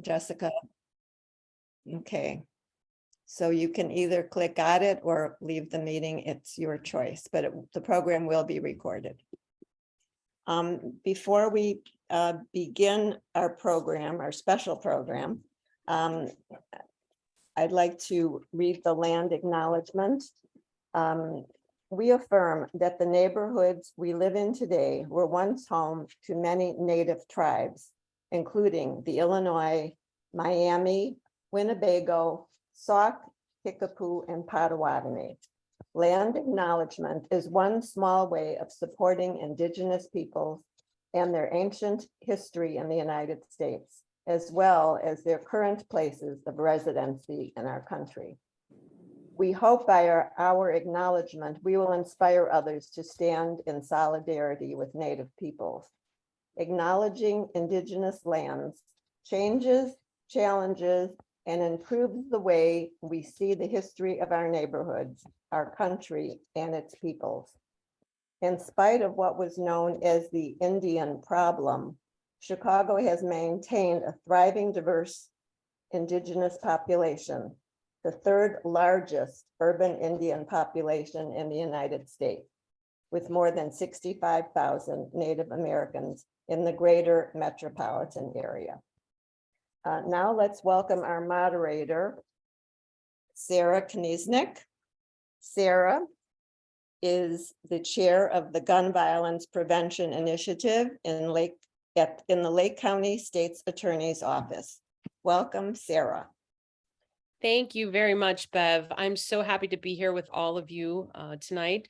Jessica. Okay. So you can either click on it or leave the meeting. It's your choice, but the program will be recorded. Before we begin our program, our special program, I'd like to read the land acknowledgement. We affirm that the neighborhoods we live in today were once home to many native tribes, including the Illinois, Miami, Winnebago, Sauk, Kickapoo, and Potawatomi. Land acknowledgement is one small way of supporting Indigenous peoples and their ancient history in the United States, as well as their current places of residency in our country. We hope by our acknowledgement, we will inspire others to stand in solidarity with Native peoples. Acknowledging Indigenous lands changes, challenges, and improves the way we see the history of our neighborhoods, our country, and its peoples. In spite of what was known as the Indian problem, Chicago has maintained a thriving, diverse Indigenous population, the third largest urban Indian population in the United States, with more than 65,000 Native Americans in the greater metropolitan area. Now let's welcome our moderator, Sara Knizhnik. Sara is the chair of the Gun Violence Prevention Initiative in the Lake County State's Attorney's Office. Welcome, Sara. Thank you very much, Bev. I'm so happy to be here with all of you tonight.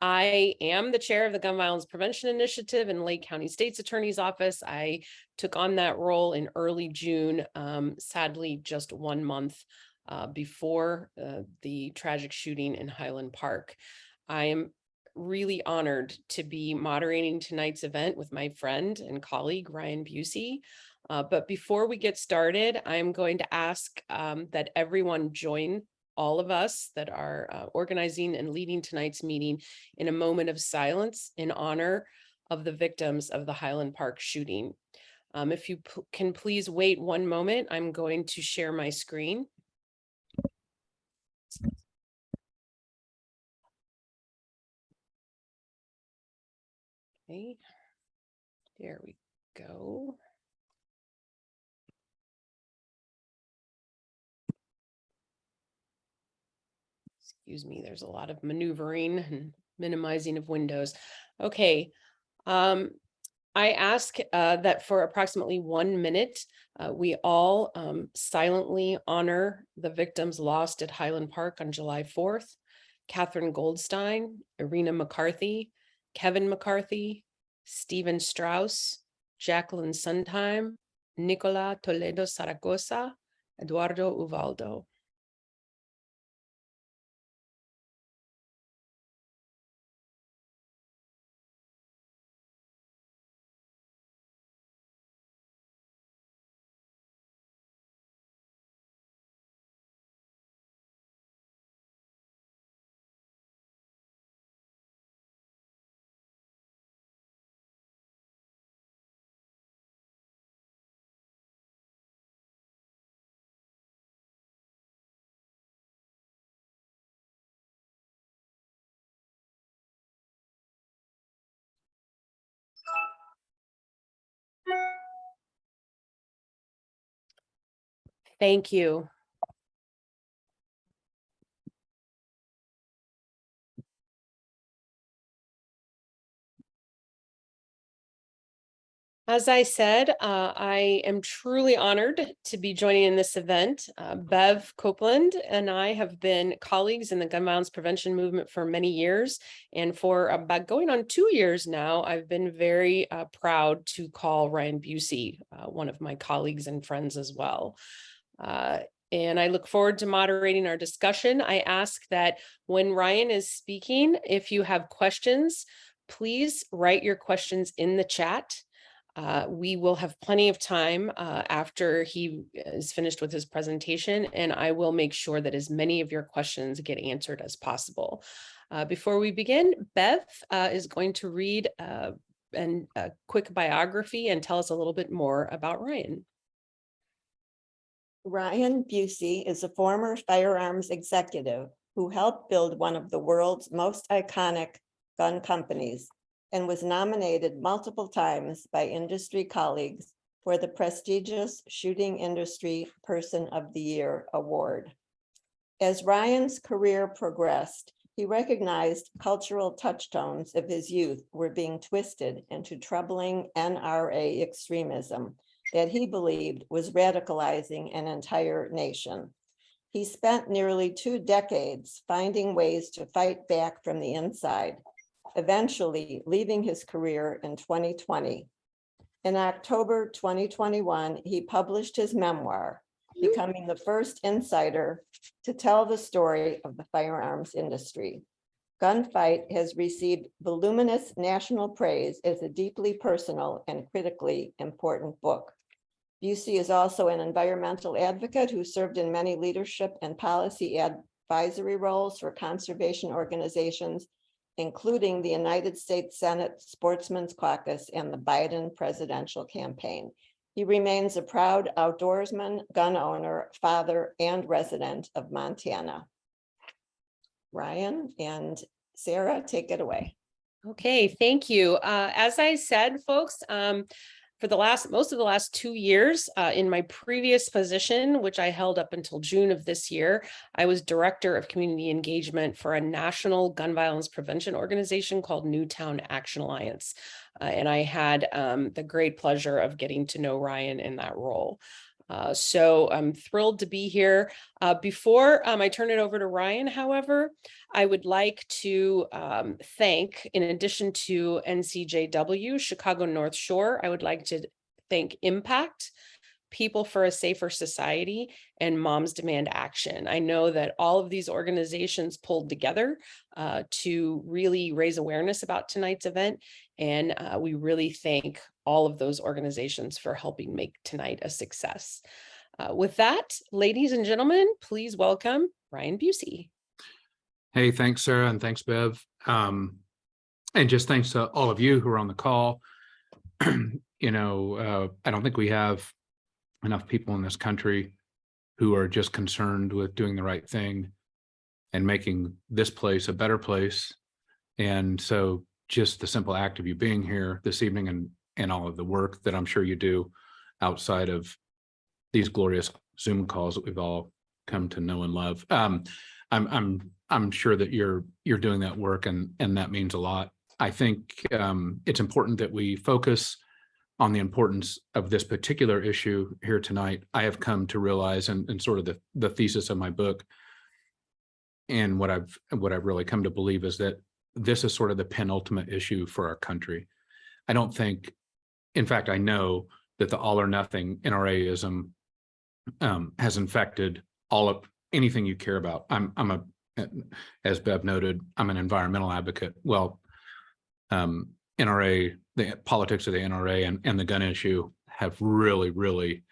I am the chair of the Gun Violence Prevention Initiative in Lake County State's Attorney's Office. I took on that role in early June, sadly just 1 month before the tragic shooting in Highland Park. I am really honored to be moderating tonight's event with my friend and colleague, Ryan Busse. But before we get started, I'm going to ask that everyone join all of us that are organizing and leading tonight's meeting in a moment of silence in honor of the victims of the Highland Park shooting. If you can please wait 1 moment, I'm going to share my screen. Okay, there we go. Excuse me, there's a lot of maneuvering and minimizing of windows. Okay, I ask that for approximately 1 minute, we all silently honor the victims lost at Highland Park on July 4th, Catherine Goldstein, Irina McCarthy, Kevin McCarthy, Stephen Strauss, Jacqueline Sondheim, Nicola Toledo Zaragoza, Eduardo Uvaldo. Thank you. As I said, I am truly honored to be joining in this event. Bev Copeland and I have been colleagues in the gun violence prevention movement for many years. And for about going on 2 years now, I've been very proud to call Ryan Busse one of my colleagues and friends as well. And I look forward to moderating our discussion. I ask that when Ryan is speaking, if you have questions, please write your questions in the chat. We will have plenty of time after he is finished with his presentation, and I will make sure that as many of your questions get answered as possible. Before we begin, Bev is going to read a quick biography and tell us a little bit more about Ryan. Ryan Busse is a former firearms executive who helped build one of the world's most iconic gun companies and was nominated multiple times by industry colleagues for the prestigious Shooting Industry Person of the Year award. As Ryan's career progressed, he recognized cultural touchstones of his youth were being twisted into troubling NRA extremism that he believed was radicalizing an entire nation. He spent nearly 2 decades finding ways to fight back from the inside, eventually leaving his career in 2020. In October 2021, he published his memoir, becoming the first insider to tell the story of the firearms industry. GunFight has received voluminous national praise as a deeply personal and critically important book. Busse is also an environmental advocate who served in many leadership and policy advisory roles for conservation organizations, including the United States Senate Sportsman's Caucus and the Biden presidential campaign. He remains a proud outdoorsman, gun owner, father, and resident of Montana. Ryan and Sara, take it away. Okay, thank you. As I said, folks, for most of the last 2 years, in my previous position, which I held up until June of this year, I was director of community engagement for a national gun violence prevention organization called Newtown Action Alliance. And I had the great pleasure of getting to know Ryan in that role. So I'm thrilled to be here. Before I turn it over to Ryan, however, I would like to thank, in addition to NCJW, Chicago North Shore, I would like to thank Impact, People for a Safer Society, and Moms Demand Action. I know that all of these organizations pulled together to really raise awareness about tonight's event, and we really thank all of those organizations for helping make tonight a success. With that, ladies and gentlemen, please welcome Ryan Busse. Hey, thanks, Sara, and thanks, Bev. And just thanks to all of you who are on the call. I don't think we have enough people in this country who are just concerned with doing the right thing and making this place a better place. And so just the simple act of you being here this evening and all of the work that I'm sure you do outside of these glorious Zoom calls that we've all come to know and love. I'm sure that you're doing that work, and that means a lot. I think it's important that we focus on the importance of this particular issue here tonight. I have come to realize, and sort of the thesis of my book, and what I've really come to believe is that this is sort of the penultimate issue for our country. I don't think, in fact, I know that the all or nothing NRAism has infected all of anything you care about. As Bev noted, I'm an environmental advocate. Well, NRA, the politics of the NRA and the gun issue have really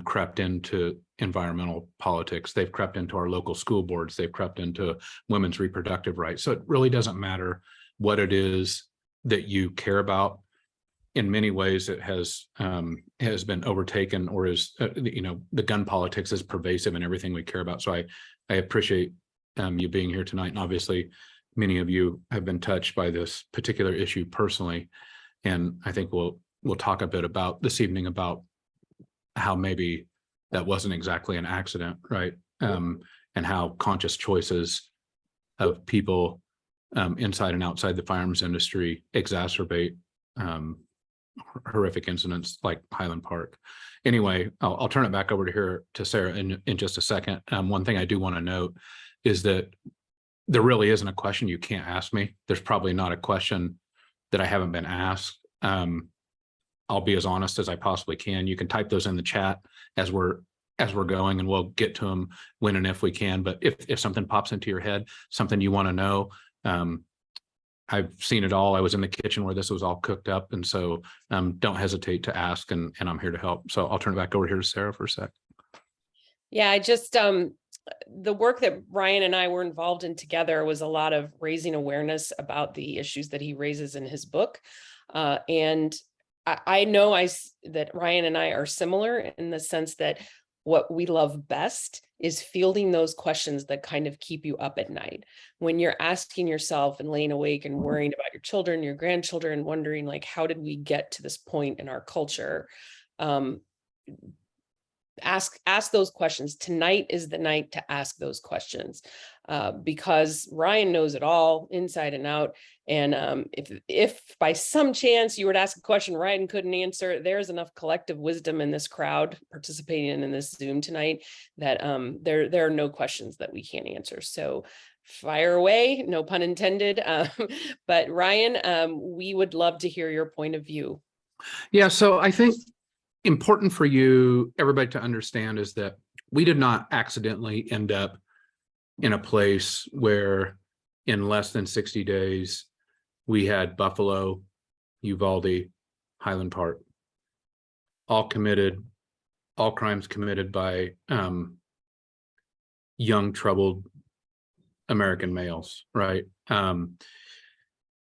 crept into environmental politics. They've crept into our local school boards. They've crept into women's reproductive rights. So it really doesn't matter what it is that you care about. In many ways, it has been overtaken, or is the gun politics is pervasive in everything we care about. So I appreciate you being here tonight, and obviously many of you have been touched by this particular issue personally, and I think we'll talk a bit about this evening about how maybe that wasn't exactly an accident, right? And how conscious choices of people inside and outside the firearms industry exacerbate horrific incidents like Highland Park. Anyway, I'll turn it back over to Sara in just a second. One thing I do want to note is that there really isn't a question you can't ask me. There's probably not a question that I haven't been asked. I'll be as honest as I possibly can. You can type those in the chat as we're going, and we'll get to them when and if we can. But if something pops into your head, something you want to know, I've seen it all. I was in the kitchen where this was all cooked up, and so don't hesitate to ask, and I'm here to help. So I'll turn it back over here to Sara for a sec. Yeah, I just the work that Ryan and I were involved in together was a lot of raising awareness about the issues that he raises in his book. And I know that Ryan and I are similar in the sense that what we love best is fielding those questions that kind of keep you up at night. When you're asking yourself and laying awake and worrying about your children, your grandchildren, wondering like, how did we get to this point in our culture? Ask those questions. Tonight is the night to ask those questions, because Ryan knows it all inside and out. And if by some chance you were to ask a question Ryan couldn't answer, there's enough collective wisdom in this crowd participating in this Zoom tonight that there are no questions that we can't answer. So fire away, no pun intended. But Ryan, we would love to hear your point of view. Yeah, so I think important for you, everybody, to understand is that we did not accidentally end up in a place where in less than 60 days, we had Buffalo, Uvalde, Highland Park, all crimes committed by young, troubled American males, right?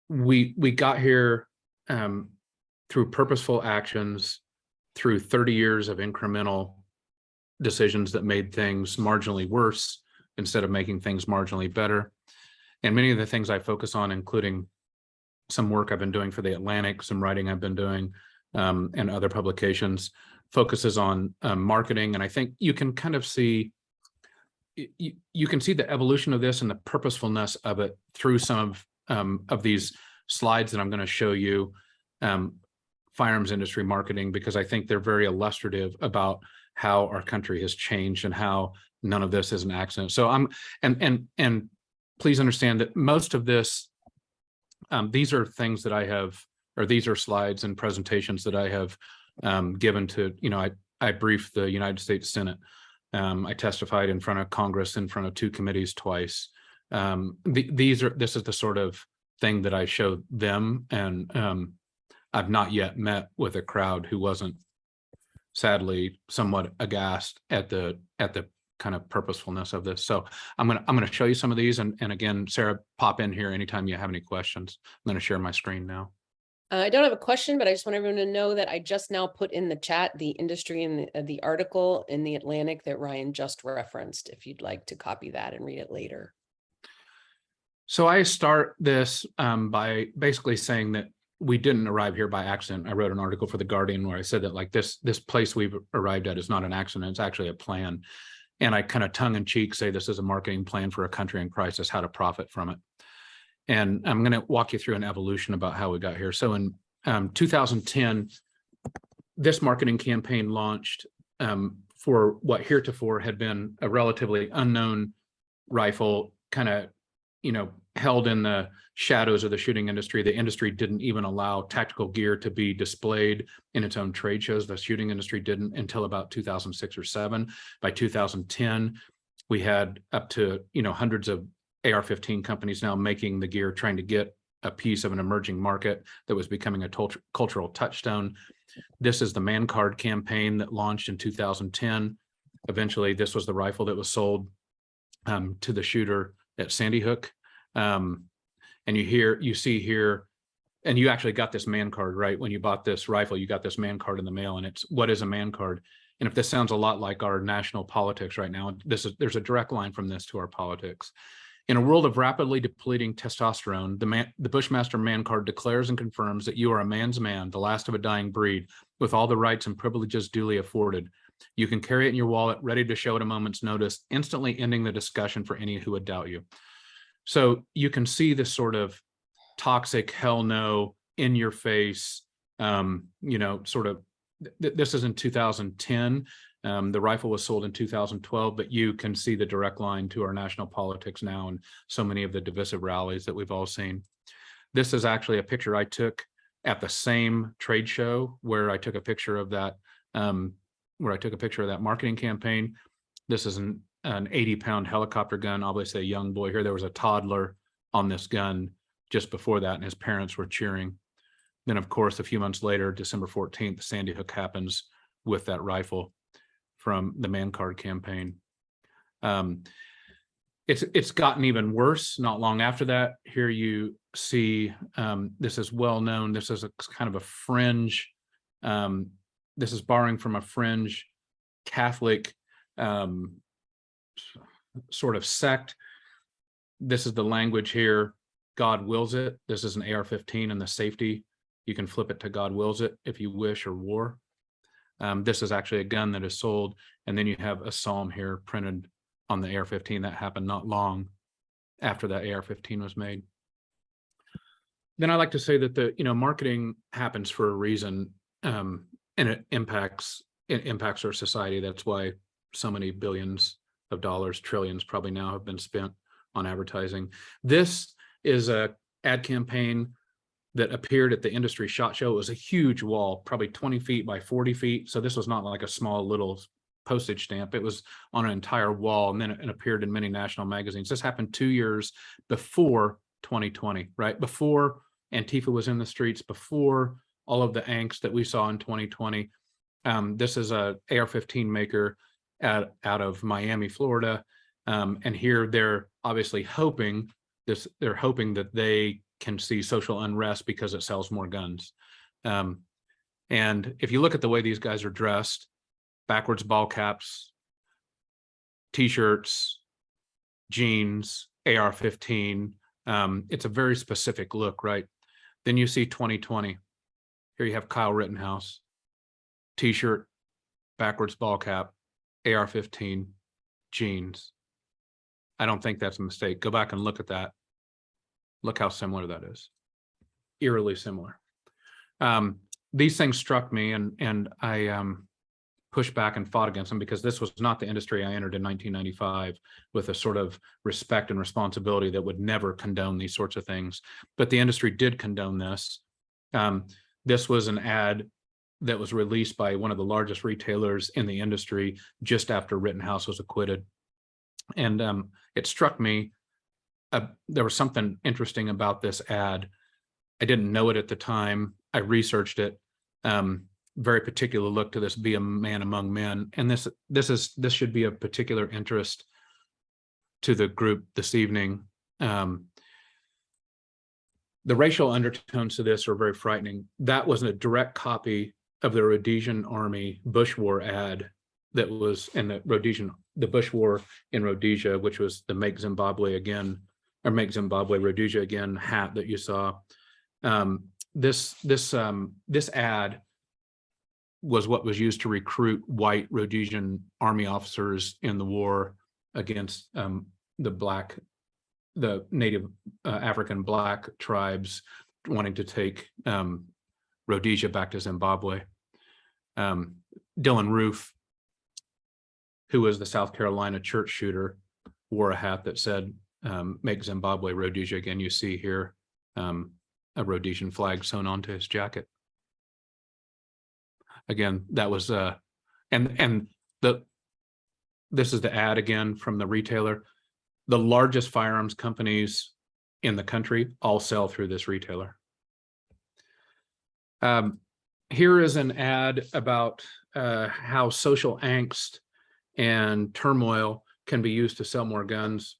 We got here through purposeful actions, through 30 years of incremental decisions that made things marginally worse instead of making things marginally better. And many of the things I focus on, including some work I've been doing for the Atlantic, some writing I've been doing, and other publications, focuses on marketing. And I think you can kind of see, you can see the evolution of this and the purposefulness of it through some of these slides that I'm going to show you. Firearms industry marketing, because I think they're very illustrative about how our country has changed and how none of this is an accident. So and please understand that most of this, these are things that I have, or these are slides and presentations that I have given to, I briefed the United States Senate. I testified in front of Congress, in front of 2 committees twice. This is the sort of thing that I showed them, and I've not yet met with a crowd who wasn't sadly somewhat aghast at the kind of purposefulness of this. So I'm gonna show you some of these, and again, Sarah, pop in here anytime you have any questions. I'm going to share my screen now. I don't have a question, but I just want everyone to know that I just now put in the chat the industry and the article in the Atlantic that Ryan just referenced, if you'd like to copy that and read it later. So I start this by basically saying that we didn't arrive here by accident. I wrote an article for The Guardian where I said that like this place we've arrived at is not an accident, it's actually a plan. And I kind of tongue in cheek say this is a marketing plan for a country in crisis, how to profit from it. And I'm going to walk you through an evolution about how we got here. So in 2010, this marketing campaign launched for what heretofore had been a relatively unknown rifle, kind of, held in the shadows of the shooting industry. The industry didn't even allow tactical gear to be displayed in its own trade shows. The shooting industry didn't until about 2006 or 7. By 2010, we had up to, hundreds of AR-15 companies now making the gear, trying to get a piece of an emerging market that was becoming a cultural touchstone. This is the Man Card campaign that launched in 2010. Eventually, this was the rifle that was sold to the shooter at Sandy Hook. And you see here, and you actually got this Man Card, right? When you bought this rifle, you got this Man Card in the mail, and it's, what is a Man Card? And if this sounds a lot like our national politics right now, there's a direct line from this to our politics. In a world of rapidly depleting testosterone, the Bushmaster Man Card declares and confirms that you are a man's man, the last of a dying breed, with all the rights and privileges duly afforded. You can carry it in your wallet, ready to show at a moment's notice, instantly ending the discussion for any who would doubt you. So you can see this sort of toxic, hell no, in your face, sort of, this is in 2010. The rifle was sold in 2012, but you can see the direct line to our national politics now and so many of the divisive rallies that we've all seen. This is actually a picture I took at the same trade show where I took a picture of that, marketing campaign. This is an 80-pound helicopter gun, obviously a young boy here. There was a toddler on this gun just before that, and his parents were cheering. Then, of course, a few months later, December 14th, Sandy Hook happens with that rifle from the Man Card campaign. It's gotten even worse not long after that. Here you see, this is well known. This is a kind of a fringe, this is borrowing from a fringe Catholic sort of sect. This is the language here. God wills it. This is an AR-15 and the safety. You can flip it to God wills it if you wish, or war. This is actually a gun that is sold. And then you have a psalm here printed on the AR-15 that happened not long after that AR-15 was made. Then I like to say that the marketing happens for a reason, and it impacts our society. That's why so many billions of dollars, trillions probably now, have been spent on advertising. This is a ad campaign that appeared at the industry SHOT Show. It was a huge wall, probably 20 feet by 40 feet. So this was not like a small little postage stamp. It was on an entire wall, and then it appeared in many national magazines. This happened 2 years before 2020, right? Before Antifa was in the streets, before all of the angst that we saw in 2020. This is a AR-15 maker out of Miami, Florida. And here they're obviously hoping that they can see social unrest because it sells more guns. And if you look at the way these guys are dressed, backwards ball caps, t-shirts, jeans, AR-15, it's a very specific look, right? Then you see 2020. Here you have Kyle Rittenhouse, t-shirt, backwards ball cap, AR-15, jeans. I don't think that's a mistake. Go back and look at that. Look how similar that is. Eerily similar. These things struck me, and I pushed back and fought against them, because this was not the industry I entered in 1995 with a sort of respect and responsibility that would never condone these sorts of things. But the industry did condone this. This was an ad that was released by one of the largest retailers in the industry just after Rittenhouse was acquitted. And it struck me, there was something interesting about this ad. I didn't know it at the time. I researched it. Very particular look to this, be a man among men. And this should be of particular interest to the group this evening. The racial undertones to this are very frightening. That was a direct copy of the Rhodesian Army Bush War ad that was in the Bush War in Rhodesia, which was the Make Zimbabwe Rhodesia Again hat that you saw. This ad was what was used to recruit white Rhodesian Army officers in the war against the native African Black tribes wanting to take Rhodesia back to Zimbabwe. Dylan Roof, who was the South Carolina church shooter, wore a hat that said, Make Zimbabwe Rhodesia Again. You see here a Rhodesian flag sewn onto his jacket. Again, that was this is the ad again from the retailer. The largest firearms companies in the country all sell through this retailer. Here is an ad about how social angst and turmoil can be used to sell more guns.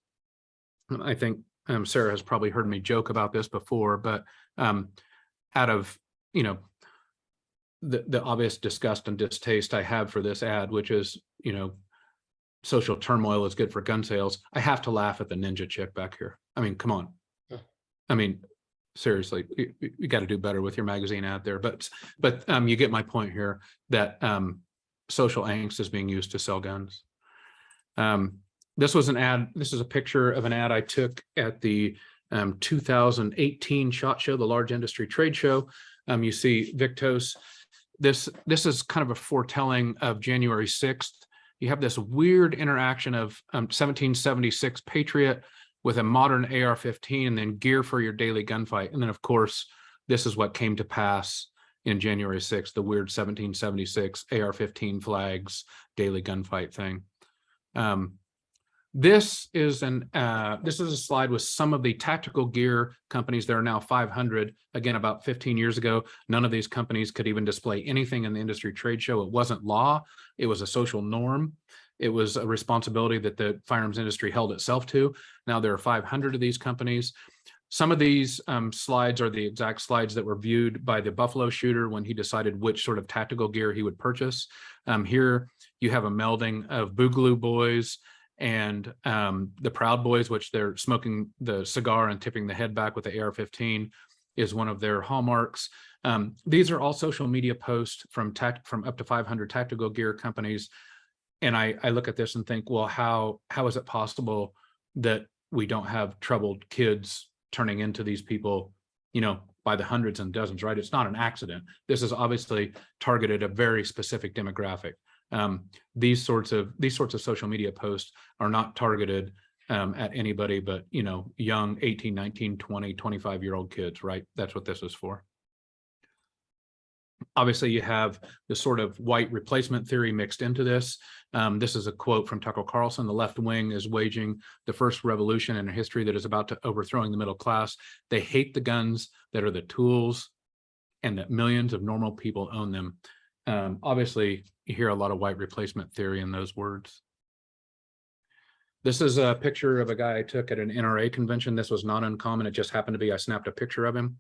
I think Sara has probably heard me joke about this before, but out of the obvious disgust and distaste I have for this ad, which is social turmoil is good for gun sales, I have to laugh at the ninja chick back here. I mean, come on. I mean, seriously, you got to do better with your magazine ad there. But you get my point here that social angst is being used to sell guns. This was an ad. This is a picture of an ad I took at the 2018 SHOT Show, the large industry trade show. You see Victos. This is kind of a foretelling of January 6th. You have this weird interaction of 1776 Patriot with a modern AR-15 and then gear for your daily gunfight. And then, of course, this is what came to pass in January 6th, the weird 1776 AR-15 flags, daily gunfight thing. This is a slide with some of the tactical gear companies. There are now 500. Again, about 15 years ago, none of these companies could even display anything in the industry trade show. It wasn't law. It was a social norm. It was a responsibility that the firearms industry held itself to. Now there are 500 of these companies. Some of these slides are the exact slides that were viewed by the Buffalo shooter when he decided which sort of tactical gear he would purchase. Here you have a melding of Boogaloo Boys and the Proud Boys, which they're smoking the cigar and tipping the head back with the AR-15 is one of their hallmarks. These are all social media posts from up to 500 tactical gear companies. And I look at this and think, well, how is it possible that we don't have troubled kids turning into these people, by the hundreds and dozens, right? It's not an accident. This is obviously targeted a very specific demographic. These sorts of social media posts are not targeted at anybody but, young 18, 19, 20, 25-year-old kids, right? That's what this is for. Obviously, you have the sort of white replacement theory mixed into this. This is a quote from Tucker Carlson. The left wing is waging the first revolution in history that is about to overthrowing the middle class. They hate the guns that are the tools and that millions of normal people own them. Obviously, you hear a lot of white replacement theory in those words. This is a picture of a guy I took at an NRA convention. This was not uncommon. It just happened to be, I snapped a picture of him.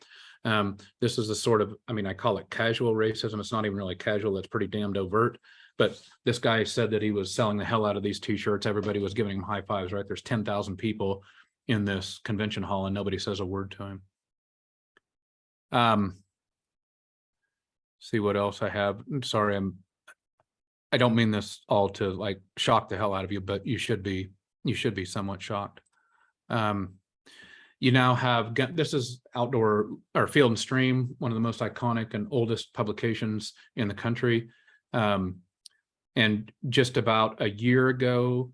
This is the sort of, I call it casual racism. It's not even really casual. It's pretty damned overt. But this guy said that he was selling the hell out of these t-shirts. Everybody was giving him high fives, right? There's 10,000 people in this convention hall and nobody says a word to him. See what else I have. I'm sorry, I don't mean this all to like shock the hell out of you, but you should be somewhat shocked. You now have, this is Outdoor or Field and Stream, one of the most iconic and oldest publications in the country. And just about a year ago,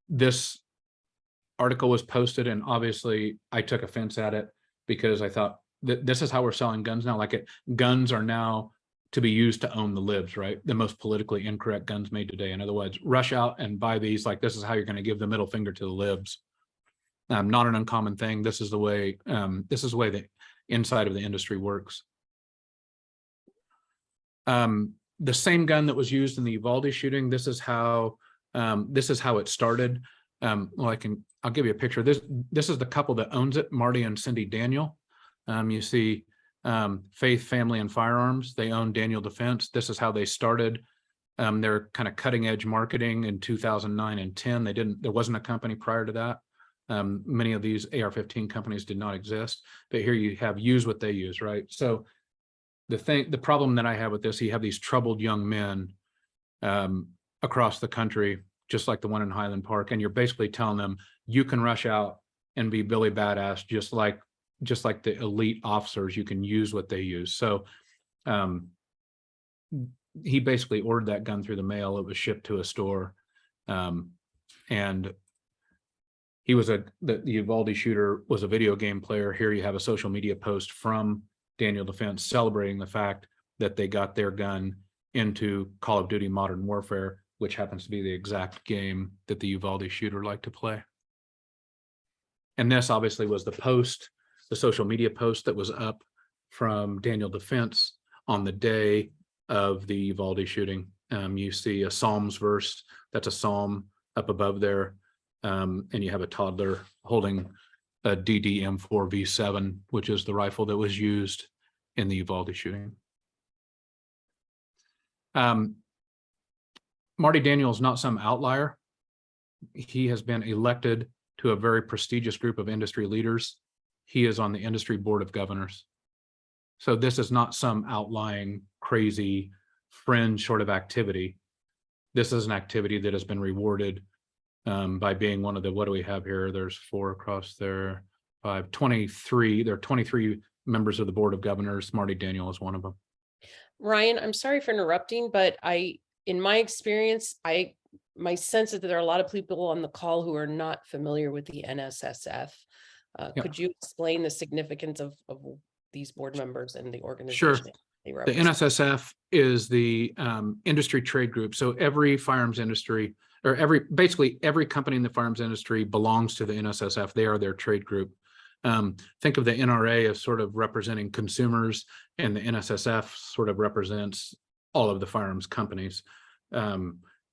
this article was posted, and obviously I took offense at it because I thought that this is how we're selling guns now. Guns are now to be used to own the libs, right? The most politically incorrect guns made today. In other words, rush out and buy these. This is how you're going to give the middle finger to the libs. Not an uncommon thing. This is the way the inside of the industry works. The same gun that was used in the Uvalde shooting. This is how it started. I'll give you a picture. This is the couple that owns it, Marty and Cindy Daniel. You see Faith, Family, and Firearms. They own Daniel Defense. This is how they started. They're kind of cutting edge marketing in 2009 and 10. There wasn't a company prior to that. Many of these AR-15 companies did not exist, but here you have use what they use, right? So the problem that I have with this, you have these troubled young men across the country, just like the one in Highland Park, and you're basically telling them you can rush out and be Billy Badass, just like the elite officers. You can use what they use. So he basically ordered that gun through the mail. It was shipped to a store, and he was the Uvalde shooter was a video game player. Here you have a social media post from Daniel Defense celebrating the fact that they got their gun into Call of Duty Modern Warfare, which happens to be the exact game that the Uvalde shooter liked to play. And this obviously was the social media post that was up from Daniel Defense on the day of the Uvalde shooting. You see a Psalms verse, that's a psalm up above there. And you have a toddler holding a DD-M4V7, which is the rifle that was used in the Uvalde shooting. Marty Daniel is not some outlier. He has been elected to a very prestigious group of industry leaders. He is on the industry board of governors. So this is not some outlying, crazy, fringe sort of activity. This is an activity that has been rewarded by being one of the, what do we have here? There's 4 across there, 5, 23. There are 23 members of the board of governors. Marty Daniel is one of them. Ryan, I'm sorry for interrupting, but in my experience, my sense is that there are a lot of people on the call who are not familiar with the NSSF. Yeah. Could you explain the significance of these board members and the organization? Sure. They The represent? NSSF is the industry trade group. So every firearms industry, or basically every company in the firearms industry belongs to the NSSF. They are their trade group. Think of the NRA as sort of representing consumers, and the NSSF sort of represents all of the firearms companies.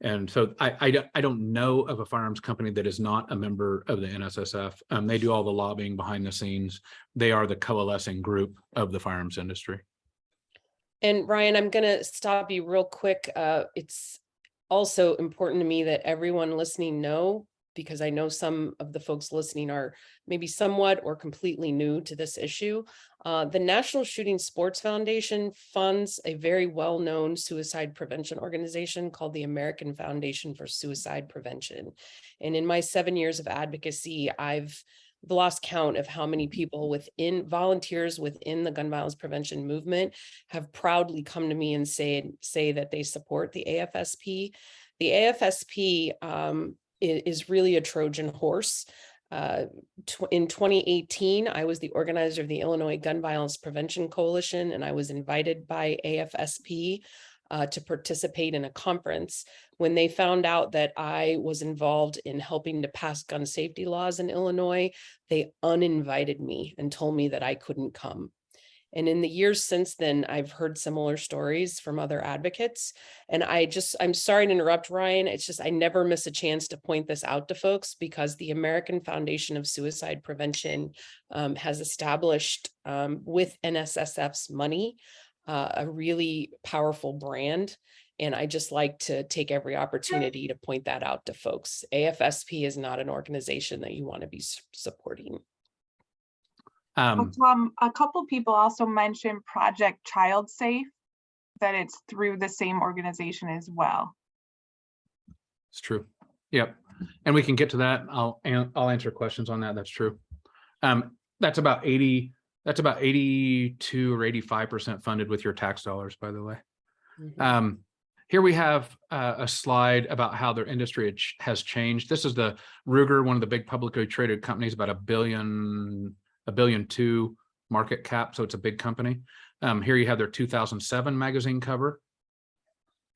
And so I don't know of a firearms company that is not a member of the NSSF. They do all the lobbying behind the scenes. They are the coalescing group of the firearms industry. And Ryan, I'm going to stop you real quick. also important to me that everyone listening know, because I know some of the folks listening are maybe somewhat or completely new to this issue. The National Shooting Sports Foundation funds a very well-known suicide prevention organization called the American Foundation for Suicide Prevention. And in my 7 years of advocacy, I've lost count of how many people volunteers within the gun violence prevention movement have proudly come to me and say that they support the AFSP. The AFSP is really a Trojan horse. In 2018, I was the organizer of the Illinois Gun Violence Prevention Coalition, and I was invited by AFSP to participate in a conference. When they found out that I was involved in helping to pass gun safety laws in Illinois, they uninvited me and told me that I couldn't come. And in the years since then, I've heard similar stories from other advocates. And I'm sorry to interrupt, Ryan. It's just, I never miss a chance to point this out to folks, because the American Foundation of Suicide Prevention has established with NSSF's money, a really powerful brand. And I just like to take every opportunity to point that out to folks. AFSP is not an organization that you want to be supporting. A couple people also mentioned Project Child Safe, that it's through the same organization as well. It's true. Yep. And we can get to that. I'll answer questions on that. That's true. That's about 82 or 85% funded with your tax dollars, by the way. Mm-hmm. Here we have a slide about how their industry has changed. This is the Ruger, one of the big publicly traded companies, about $1.2 billion market cap. So it's a big company. Here you have their 2007 magazine cover.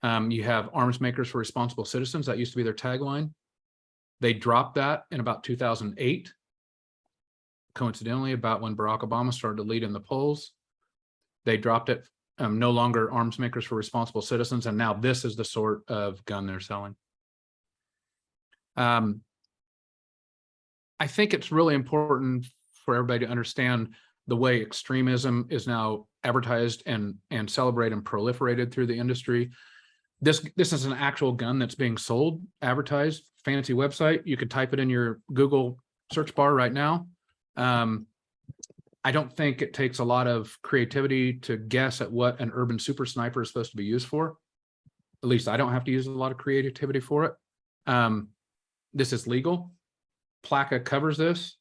You have Arms Makers for Responsible Citizens. That used to be their tagline. They dropped that in about 2008. Coincidentally, about when Barack Obama started to lead in the polls. They dropped it, no longer Arms Makers for Responsible Citizens, and now this is the sort of gun they're selling. I think it's really important for everybody to understand the way extremism is now advertised and celebrated and proliferated through the industry. This is an actual gun that's being sold, advertised, fancy website. You could type it in your Google search bar right now. I don't think it takes a lot of creativity to guess at what an urban super sniper is supposed to be used for. At least I don't have to use a lot of creativity for it. This is legal. PLACA covers this.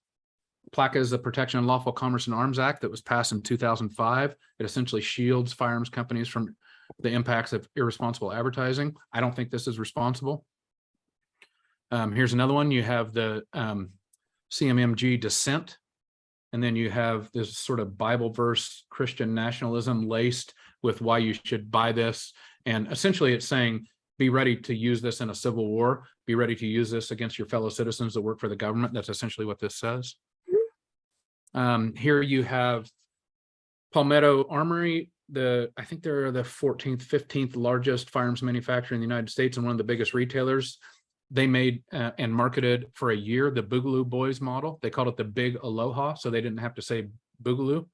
PLACA is the Protection and Lawful Commerce in Arms Act that was passed in 2005. It essentially shields firearms companies from the impacts of irresponsible advertising. I don't think this is responsible. Here's another one. You have the CMMG dissent. And then you have this sort of Bible verse Christian nationalism laced with why you should buy this. And essentially it's saying, be ready to use this in a civil war. Be ready to use this against your fellow citizens that work for the government. That's essentially what this says. Here you have Palmetto Armory. I think they're the 14th, 15th largest firearms manufacturer in the United States and one of the biggest retailers. They made and marketed for a year the Boogaloo Boys model. They called it the Big Aloha, so they didn't have to say Boogaloo.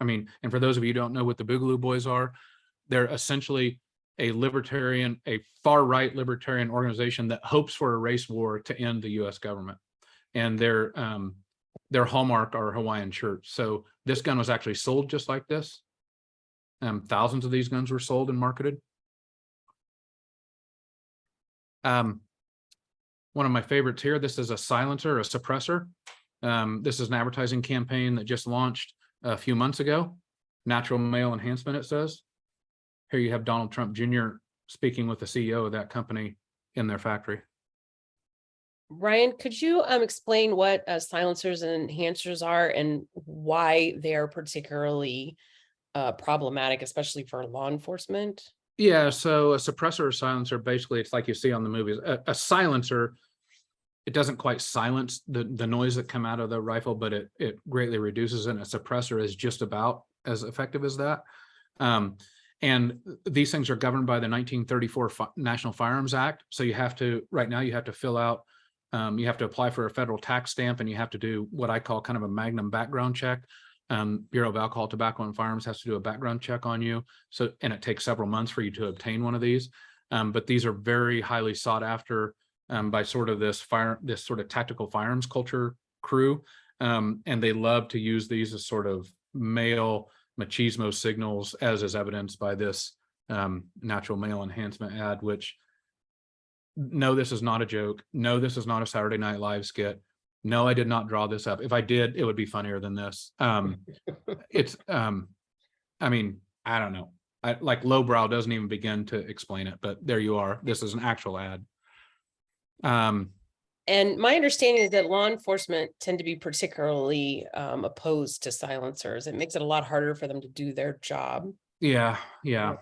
I mean, and for those of you who don't know what the Boogaloo Boys are, they're essentially a far-right libertarian organization that hopes for a race war to end the U.S. government. And their hallmark are Hawaiian shirts. So this gun was actually sold just like this. Thousands of these guns were sold and marketed. One of my favorites here, this is a silencer, a suppressor. This is an advertising campaign that just launched a few months ago. Natural male enhancement, it says. Here you have Donald Trump Jr. speaking with the CEO of that company in their factory. Ryan, could you explain what silencers and enhancers are and why they're particularly problematic, especially for law enforcement? Yeah, so a suppressor or silencer, basically, it's like you see on the movies. A silencer, it doesn't quite silence the noise that come out of the rifle, but it greatly reduces it. And a suppressor is just about as effective as that. And these things are governed by the 1934 National Firearms Act. So you have to, right now, you have to fill out, you have to apply for a federal tax stamp, and you have to do what I call kind of a Magnum background check. Bureau of Alcohol, Tobacco, and Firearms has to do a background check on you. So, and it takes several months for you to obtain one of these. but these are very highly sought after by sort of this sort of tactical firearms culture crew. And they love to use these as sort of male machismo signals, as is evidenced by this natural male enhancement ad, which, no, this is not a joke. No, this is not a Saturday Night Live skit. No, I did not draw this up. If I did, it would be funnier than this. It's, I mean, I don't know. Like lowbrow doesn't even begin to explain it, but there you are. This is an actual ad. And my understanding is that law enforcement tend to be particularly opposed to silencers. It makes it a lot harder for them to do their job. Yeah.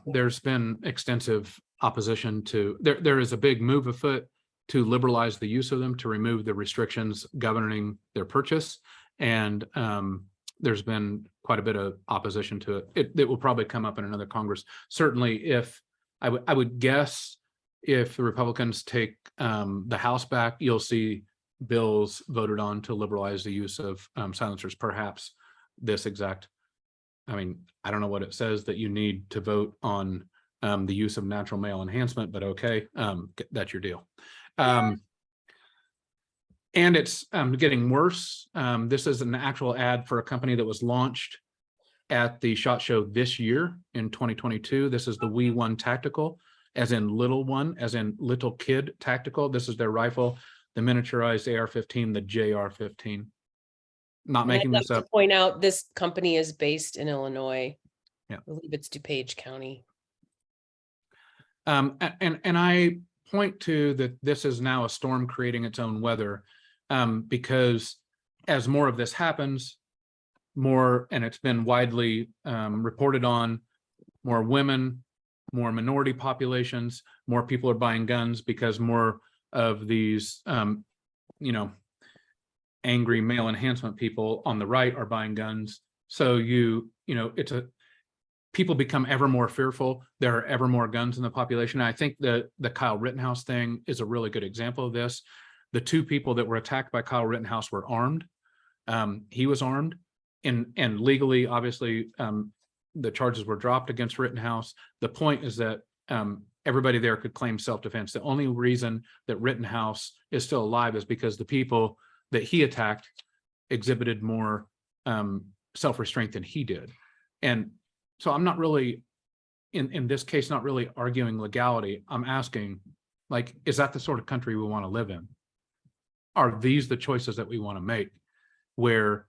There's been extensive opposition to, there is a big move afoot to liberalize the use of them, to remove the restrictions governing their purchase. And there's been quite a bit of opposition to it. It will probably come up in another Congress. Certainly, if I would guess, if the Republicans take the House back, you'll see bills voted on to liberalize the use of silencers. Perhaps this exact, I mean, I don't know what it says that you need to vote on the use of natural male enhancement, but okay, that's your deal. And it's getting worse. This is an actual ad for a company that was launched at the SHOT Show this year in 2022. This is the We One Tactical, as in little one, as in little kid tactical. This is their rifle, the miniaturized AR-15, the JR-15. Not And making I'd this like up. to point out, this company is based in Illinois. Yeah. I believe it's DuPage County. And I point to that this is now a storm creating its own weather, because as more of this happens, more, and it's been widely reported on, more women, more minority populations, more people are buying guns because more of these, angry male enhancement people on the right are buying guns. So people become ever more fearful. There are ever more guns in the population. And I think the Kyle Rittenhouse thing is a really good example of this. The two people that were attacked by Kyle Rittenhouse were armed. He was armed, and legally, obviously, the charges were dropped against Rittenhouse. The point is that everybody there could claim self-defense. The only reason that Rittenhouse is still alive is because the people that he attacked exhibited more self-restraint than he did. And so I'm not really, in this case, not really arguing legality. I'm asking, like, is that the sort of country we want to live in? Are these the choices that we want to make, where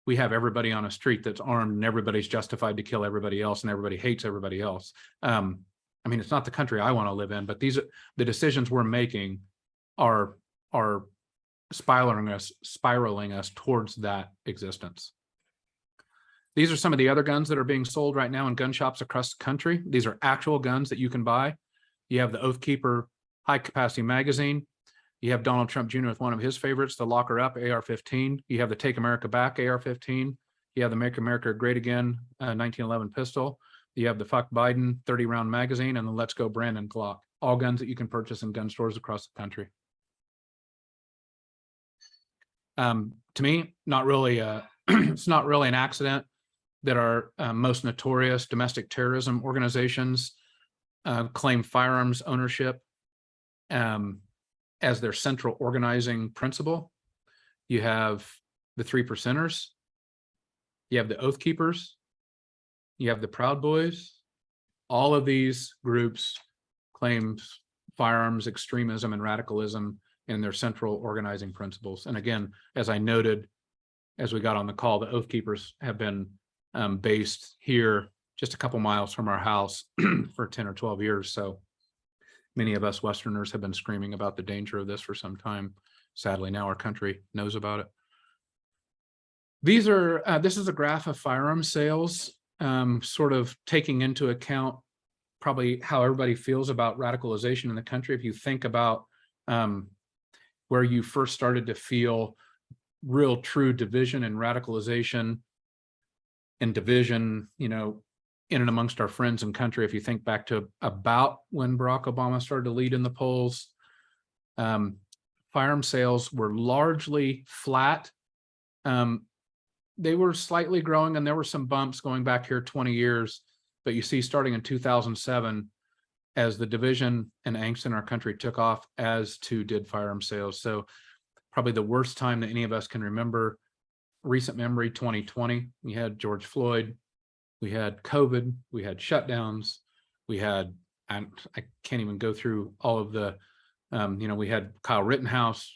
we have everybody on a street that's armed and everybody's justified to kill everybody else and everybody hates everybody else? I mean, it's not the country I want to live in, but the decisions we're making are spiraling us towards that existence. These are some of the other guns that are being sold right now in gun shops across the country. These are actual guns that you can buy. You have the Oathkeeper high capacity magazine. You have Donald Trump Jr. with one of his favorites, the Lock Her Up AR-15. You have the Take America Back AR-15. You have the Make America Great Again 1911 pistol. You have the Fuck Biden 30-round magazine and the Let's Go Brandon Glock. All guns that you can purchase in gun stores across the country. To me, not really. It's not really an accident that our most notorious domestic terrorism organizations claim firearms ownership as their central organizing principle. You have the 3 percenters, you have the Oath Keepers, you have the Proud Boys. All of these groups claim firearms extremism and radicalism in their central organizing principles. And again, as I noted, as we got on the call, the Oath Keepers have been based here just a couple miles from our house for 10 or 12 years. So many of us Westerners have been screaming about the danger of this for some time. Sadly, now our country knows about it. These are, this is a graph of firearm sales, sort of taking into account probably how everybody feels about radicalization in the country. If you think about where you first started to feel real true division and radicalization and division, in and amongst our friends and country, if you think back to about when Barack Obama started to lead in the polls, firearm sales were largely flat. They were slightly growing, and there were some bumps going back here 20 years, but you see starting in 2007, as the division and angst in our country took off, as too did firearm sales. So probably the worst time that any of us can remember, recent memory, 2020, we had George Floyd, we had COVID, we had shutdowns, we had, I can't even go through all of the, we had Kyle Rittenhouse,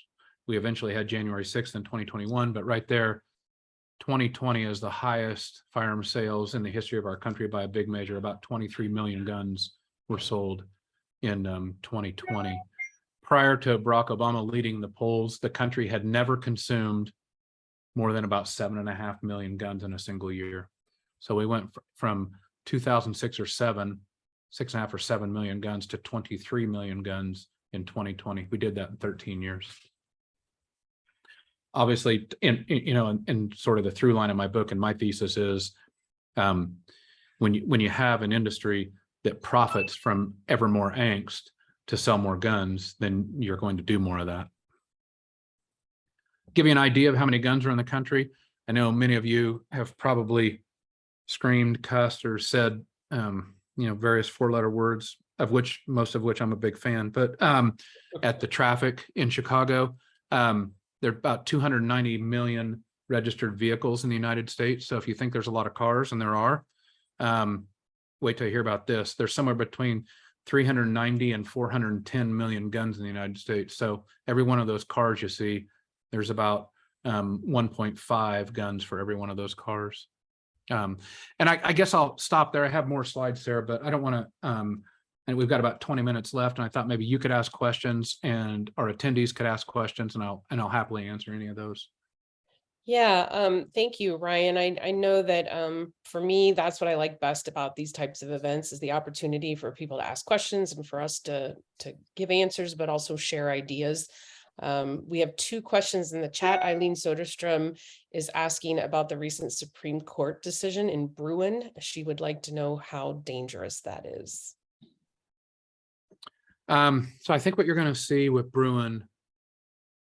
we eventually had January 6th in 2021, but right there, 2020 is the highest firearm sales in the history of our country by a big measure. About 23 million guns were sold in 2020. Prior to Barack Obama leading the polls, the country had never consumed more than about 7.5 million guns in a single year. So we went from 2006 or 6.5 or 7 million guns to 23 million guns in 2020. We did that in 13 years. Obviously, in sort of the through line of my book and my thesis is, when you have an industry that profits from ever more angst to sell more guns, then you're going to do more of that. Give you an idea of how many guns are in the country. I know many of you have probably screamed, cussed, or said, various 4-letter words, most of which I'm a big fan. But at the traffic in Chicago, there are about 290 million registered vehicles in the United States. So if you think there's a lot of cars, and there are, wait till you hear about this. There's somewhere between 390 and 410 million guns in the United States. So every one of those cars you see, there's about 1.5 guns for every one of those cars. And I guess I'll stop there. I have more slides, Sarah, but I don't want to, and we've got about 20 minutes left, and I thought maybe you could ask questions and our attendees could ask questions, and I'll happily answer any of those. Yeah, thank you, Ryan. I know that for me, that's what I like best about these types of events is the opportunity for people to ask questions and for us to give answers, but also share ideas. We have 2 questions in the chat. Eileen Soderstrom is asking about the recent Supreme Court decision in Bruin. She would like to know how dangerous that is. So I think what you're going to see with Bruin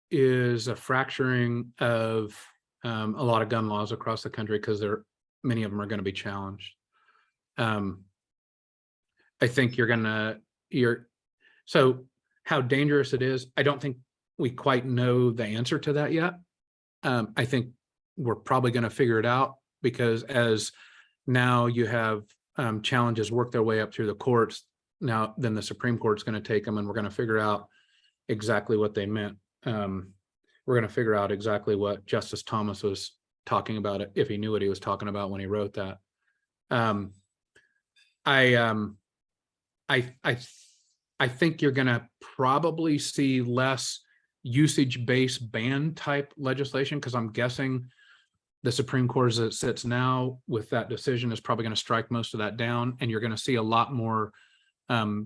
is a fracturing of a lot of gun laws across the country, because many of them are going to be challenged. I think so how dangerous it is, I don't think we quite know the answer to that yet. I think we're probably going to figure it out, because as now you have challenges work their way up through the courts, then the Supreme Court's going to take them, and we're going to figure out exactly what they meant. We're going to figure out exactly what Justice Thomas was talking about, if he knew what he was talking about when he wrote that. I think you're going to probably see less usage-based ban type legislation, because I'm guessing the Supreme Court as it sits now with that decision is probably going to strike most of that down, and you're going to see a lot more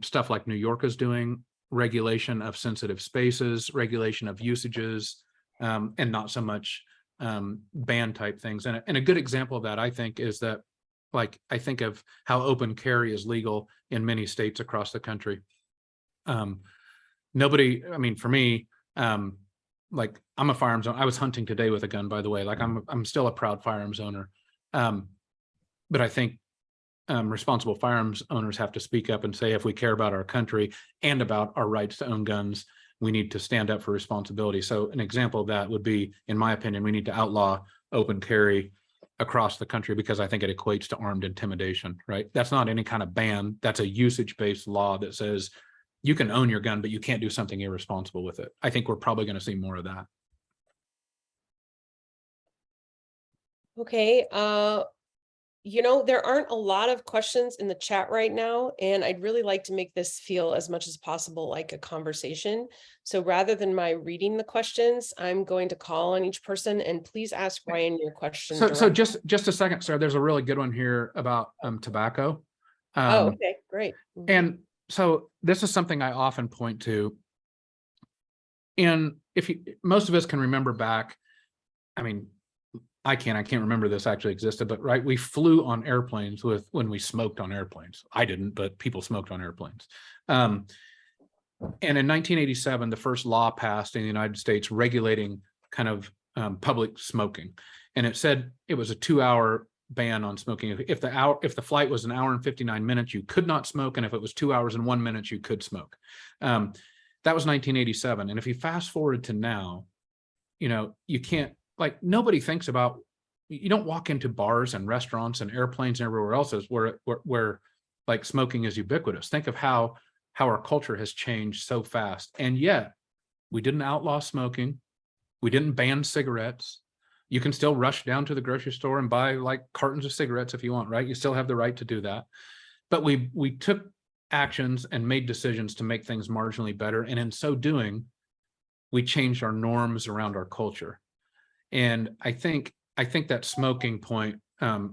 stuff like New York is doing, regulation of sensitive spaces, regulation of usages, and not so much ban type things. And a good example of that, I think, is that, like, I think of how open carry is legal in many states across the country. For me, like, I'm a firearms owner. I was hunting today with a gun, by the way. Like, I'm still a proud firearms owner. But I think responsible firearms owners have to speak up and say, if we care about our country and about our rights to own guns, we need to stand up for responsibility. So an example of that would be, in my opinion, we need to outlaw open carry across the country, because I think it equates to armed intimidation, right? That's not any kind of ban. That's a usage-based law that says you can own your gun, but you can't do something irresponsible with it. I think we're probably going to see more of that. Okay. There aren't a lot of questions in the chat right now, and I'd really like to make this feel as much as possible like a conversation. So rather than my reading the questions, I'm going to call on each person, and please ask Ryan your question. So just a second, Sarah, there's a really good one here about tobacco. Okay, great. And so this is something I often point to. And most of us can remember back, I can't remember this actually existed, but right, we flew on airplanes when we smoked on airplanes. I didn't, but people smoked on airplanes. And in 1987, the first law passed in the United States regulating kind of public smoking. And it said it was a 2-hour ban on smoking. If the flight was an hour and 59 minutes, you could not smoke. And if it was 2 hours and 1 minute, you could smoke. That was 1987. And if you fast forward to now, you can't, like, nobody thinks about, you don't walk into bars and restaurants and airplanes and everywhere else where like smoking is ubiquitous. Think of how our culture has changed so fast. And yet we didn't outlaw smoking. We didn't ban cigarettes. You can still rush down to the grocery store and buy like cartons of cigarettes if you want, right? You still have the right to do that. But we took actions and made decisions to make things marginally better. And in so doing, we changed our norms around our culture. And I think that smoking point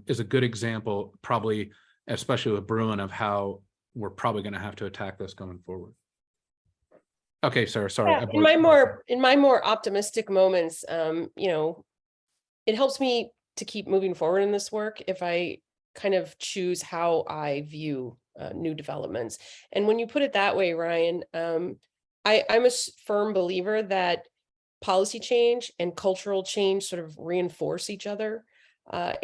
is a good example, probably, especially with Bruin, of how we're probably going to have to attack this going forward. Okay, Sarah, sorry. Yeah, in my more optimistic moments, it helps me to keep moving forward in this work if I kind of choose how I view new developments. And when you put it that way, Ryan, I'm a firm believer that policy change and cultural change sort of reinforce each other. I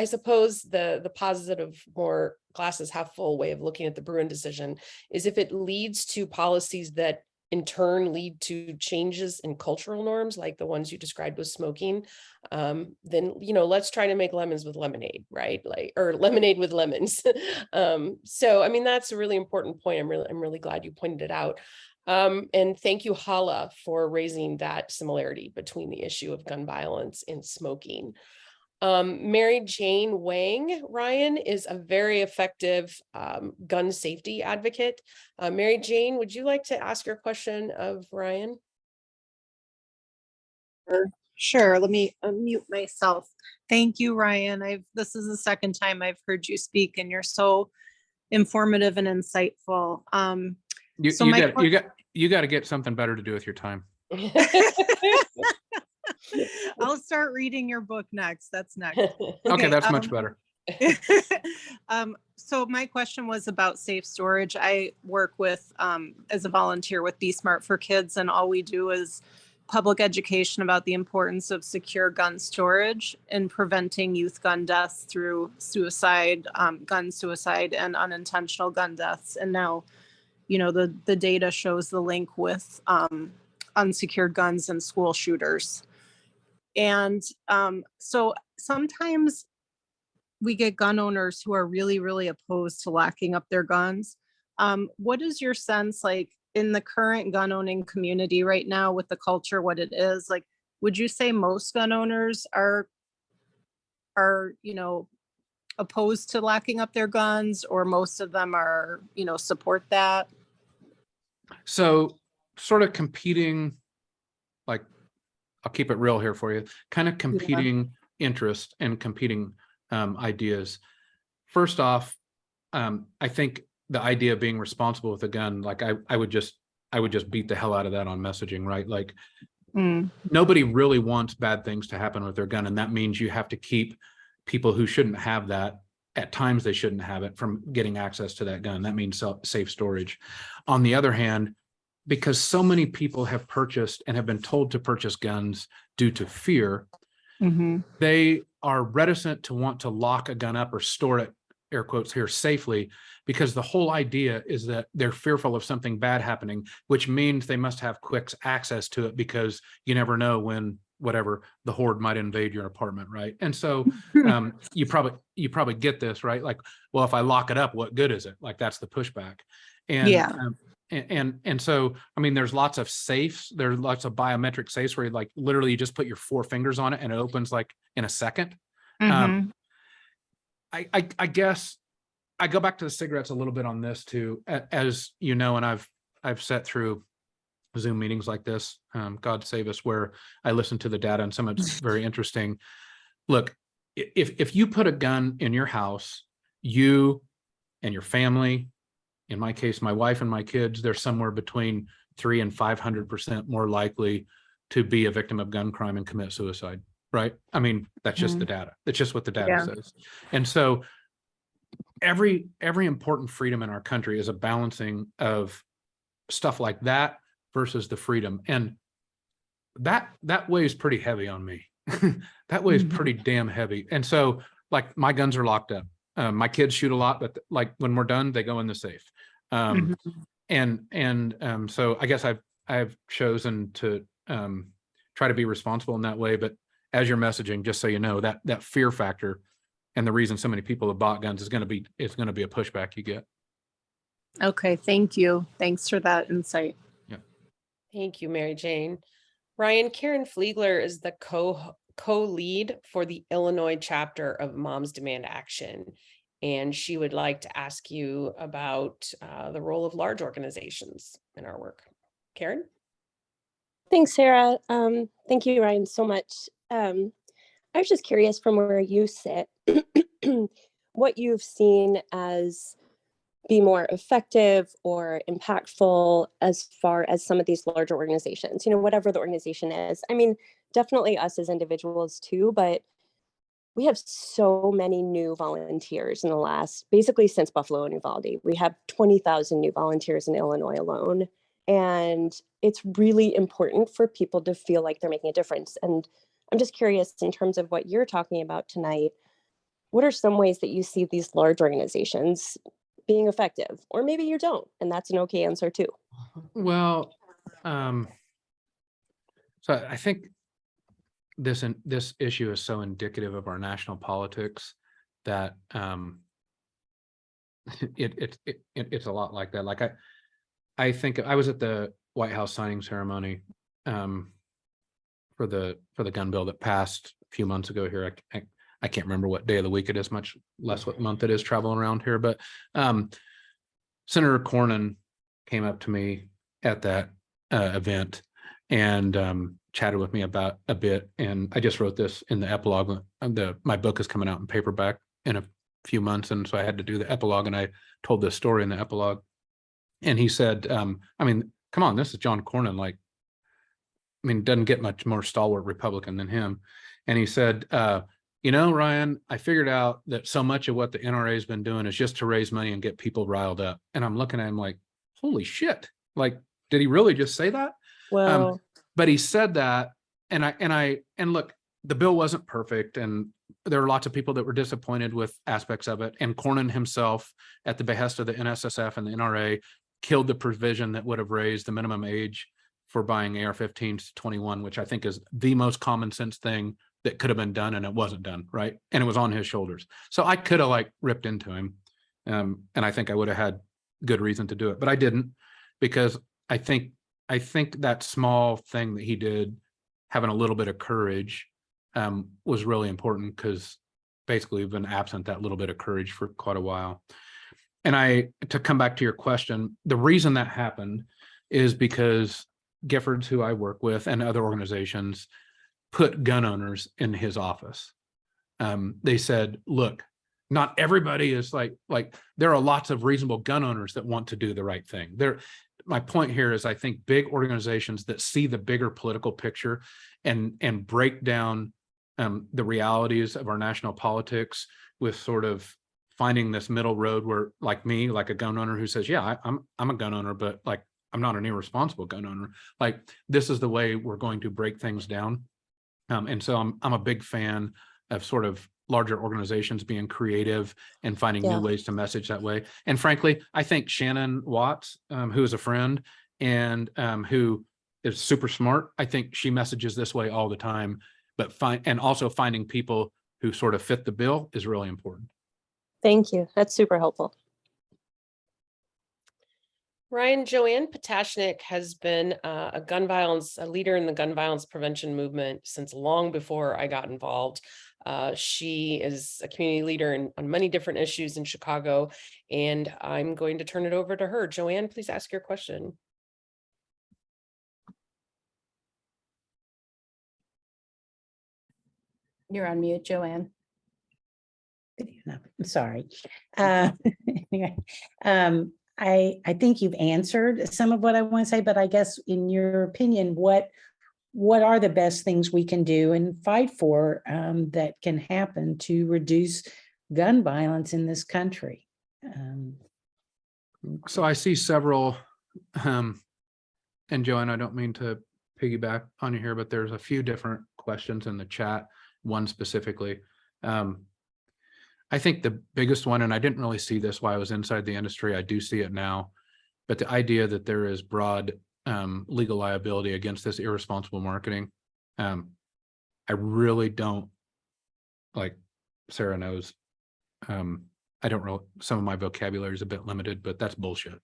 suppose the positive, more glasses half full way of looking at the Bruin decision is if it leads to policies that in turn lead to changes in cultural norms, like the ones you described with smoking, then, let's try to make lemons with lemonade, right? Or lemonade with lemons. So, I mean, that's a really important point. I'm really glad you pointed it out. And thank you, Hala, for raising that similarity between the issue of gun violence and smoking. Mary Jane Wang, Ryan, is a very effective gun safety advocate. Mary Jane, would you like to ask your question of Ryan? Sure. Let me unmute myself. Thank you, Ryan. This is the second time I've heard you speak, and you're so informative and insightful. You got to get something better to do with your time. I'll start reading your book next. That's next. Okay, that's much better. So my question was about safe storage. I work with, as a volunteer with Be Smart for Kids, and all we do is public education about the importance of secure gun storage and preventing youth gun deaths through suicide, gun suicide, and unintentional gun deaths. And now, the data shows the link with unsecured guns and school shooters. And so sometimes we get gun owners who are really, really opposed to locking up their guns. What is your sense, like, in the current gun owning community right now with the culture, what it is? Like, would you say most gun owners are opposed to locking up their guns, or most of them are, support that? So sort of competing, like, I'll keep it real here for you, kind of competing interest and competing ideas. First off, I think the idea of being responsible with a gun, like I would just beat the hell out of that on messaging, right? Like nobody really wants bad things to happen with their gun. And that means you have to keep people who shouldn't have that, at times they shouldn't have it, from getting access to that gun. That means safe storage. On the other hand, because so many people have purchased and have been told to purchase guns due to fear, they are reticent to want to lock a gun up or store it, air quotes here, safely, because the whole idea is that they're fearful of something bad happening, which means they must have quick access to it, because you never know when whatever the horde might invade your apartment, right? And so you probably get this, right? Like, well, if I lock it up, what good is it? Like, that's the pushback. And and so, I mean, there's lots of safes. There's lots of biometric safes where you, like, literally you just put your 4 fingers on it and it opens like in a second. I guess I go back to the cigarettes a little bit on this too, as you know, and I've sat through Zoom meetings like this, God save us, where I listen to the data, and some of it's very interesting. Look, if you put a gun in your house, you and your family, in my case, my wife and my kids, they're somewhere between 300% and 500% more likely to be a victim of gun crime and commit suicide, right? I mean, that's just the data. It's just what the data says. And so every important freedom in our country is a balancing of stuff like that versus the freedom. And that weighs pretty heavy on me. that weighs pretty damn heavy. And so like my guns are locked up. My kids shoot a lot, but like when we're done, they go in the safe. So I guess I've chosen to try to be responsible in that way. But as you're messaging, just so you know, that fear factor and the reason so many people have bought guns is going to be a pushback you get. Okay, thank you. Thanks for that insight. Yeah. Thank you, Mary Jane. Ryan, Karen Fliegler is the co-lead for the Illinois chapter of Moms Demand Action. And she would like to ask you about the role of large organizations in our work. Karen? Thanks, Sarah. Thank you, Ryan, so much. I was just curious from where you sit, what you've seen as be more effective or impactful as far as some of these larger organizations, whatever the organization is. I mean, definitely us as individuals too, but we have so many new volunteers in the last, basically since Buffalo and Uvalde. We have 20,000 new volunteers in Illinois alone. And it's really important for people to feel like they're making a difference. And I'm just curious, in terms of what you're talking about tonight, what are some ways that you see these large organizations being effective? Or maybe you don't, and that's an okay answer too. Well, so I think this issue is so indicative of our national politics that it's a lot like that. Like I think I was at the White House signing ceremony for the gun bill that passed a few months ago here. I can't remember what day of the week it is, much less what month it is traveling around here. But Senator Cornyn came up to me at that event and chatted with me about a bit. And I just wrote this in the epilogue. My book is coming out in paperback in a few months. And so I had to do the epilogue, and I told this story in the epilogue. And he said, I mean, come on, this is John Cornyn. Like, I mean, doesn't get much more stalwart Republican than him. And he said, Ryan, I figured out that so much of what the NRA has been doing is just to raise money and get people riled up. And I'm looking at him like, holy shit. Like, did he really just say that? Well, but he said that, and look, the bill wasn't perfect, and there are lots of people that were disappointed with aspects of it. And Cornyn himself, at the behest of the NSSF and the NRA, killed the provision that would have raised the minimum age for buying AR-15s to 21, which I think is the most common sense thing that could have been done, and it wasn't done, right? And it was on his shoulders. So I could have like ripped into him, and I think I would have had good reason to do it, but I didn't, because I think that small thing that he did, having a little bit of courage, was really important, because basically we've been absent that little bit of courage for quite a while. And to come back to your question, the reason that happened is because Giffords, who I work with, and other organizations put gun owners in his office. They said, look, not everybody is like there are lots of reasonable gun owners that want to do the right thing. My point here is, I think big organizations that see the bigger political picture and break down the realities of our national politics with sort of finding this middle road where, like me, like a gun owner who says, yeah, I'm a gun owner, but like, I'm not an irresponsible gun owner. Like, this is the way we're going to break things down. And so I'm a big fan of sort of larger organizations being creative and finding new ways to message that way. And frankly, I think Shannon Watts, who is a friend and who is super smart, I think she messages this way all the time, but also finding people who sort of fit the bill is really important. thank you. That's super helpful. Ryan, Joanne Potashnik has been a leader in the gun violence prevention movement since long before I got involved. She is a community leader on many different issues in Chicago, and I'm going to turn it over to her. Joanne, please ask your question. You're on mute, Joanne. Good enough. I'm sorry. Anyway, I think you've answered some of what I want to say, but I guess in your opinion, what are the best things we can do and fight for that can happen to reduce gun violence in this country? So I see several, and Joanne, I don't mean to piggyback on you here, but there's a few different questions in the chat, one specifically. I think the biggest one, and I didn't really see this while I was inside the industry, I do see it now, but the idea that there is broad legal liability against this irresponsible marketing, I really don't, like Sarah knows, I don't really, some of my vocabulary is a bit limited, but that's bullshit.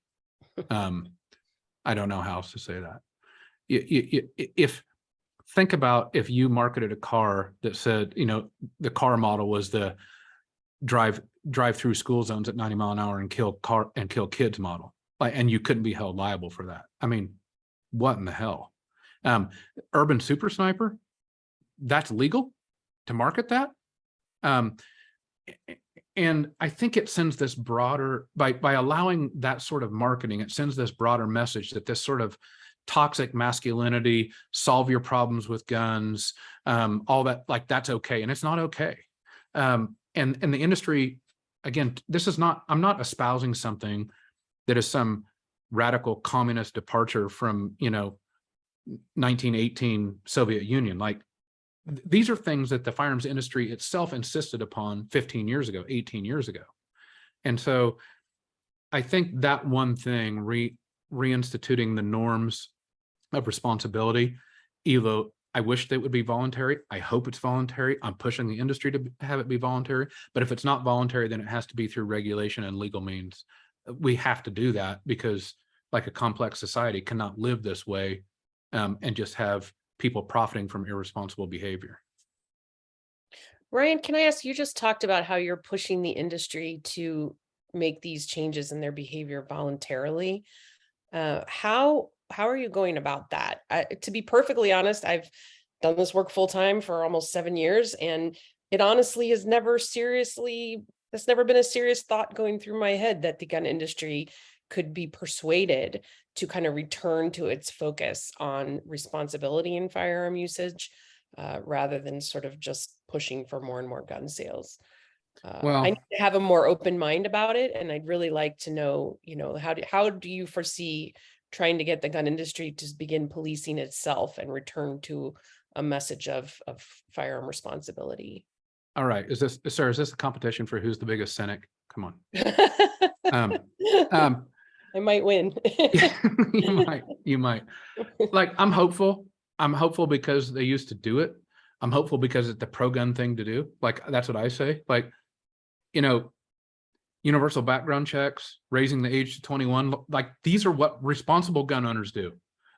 I don't know how else to say that. If think about if you marketed a car that said, you know, the car model was the drive through school zones at 90 miles an hour and kill kids model, like, and you couldn't be held liable for that. I mean, what in the hell? Urban super sniper, that's legal to market that. And I think it sends this broader, by allowing that sort of marketing, it sends this broader message that this sort of toxic masculinity, solve your problems with guns, all that, like, that's okay. And it's not okay. And the industry, again, this is not, I'm not espousing something that is some radical communist departure from, you know, 1918 Soviet Union. Like, these are things that the firearms industry itself insisted upon 15 years ago, 18 years ago. And so I think that one thing, reinstituting the norms of responsibility, Elo, I wish that would be voluntary. I hope it's voluntary. I'm pushing the industry to have it be voluntary. But if it's not voluntary, then it has to be through regulation and legal means. We have to do that because, like, a complex society cannot live this way and just have people profiting from irresponsible behavior. Ryan, can I ask, you just talked about how you're pushing the industry to make these changes in their behavior voluntarily. How are you going about that? To be perfectly honest, I've done this work full time for almost 7 years, and it honestly has never been a serious thought going through my head that the gun industry could be persuaded to kind of return to its focus on responsibility in firearm usage, rather than sort of just pushing for more and more gun sales. Well, I need to have a more open mind about it, and I'd really like to know, you know, how do you foresee trying to get the gun industry to begin policing itself and return to a message of firearm responsibility? all right. Is this a competition for who's the biggest cynic? Come on. I might win. You might. Like, I'm hopeful because they used to do it. I'm hopeful because it's the pro-gun thing to do. Like, that's what I say. Like, you know, universal background checks, raising the age to 21, like, these are what responsible gun owners do,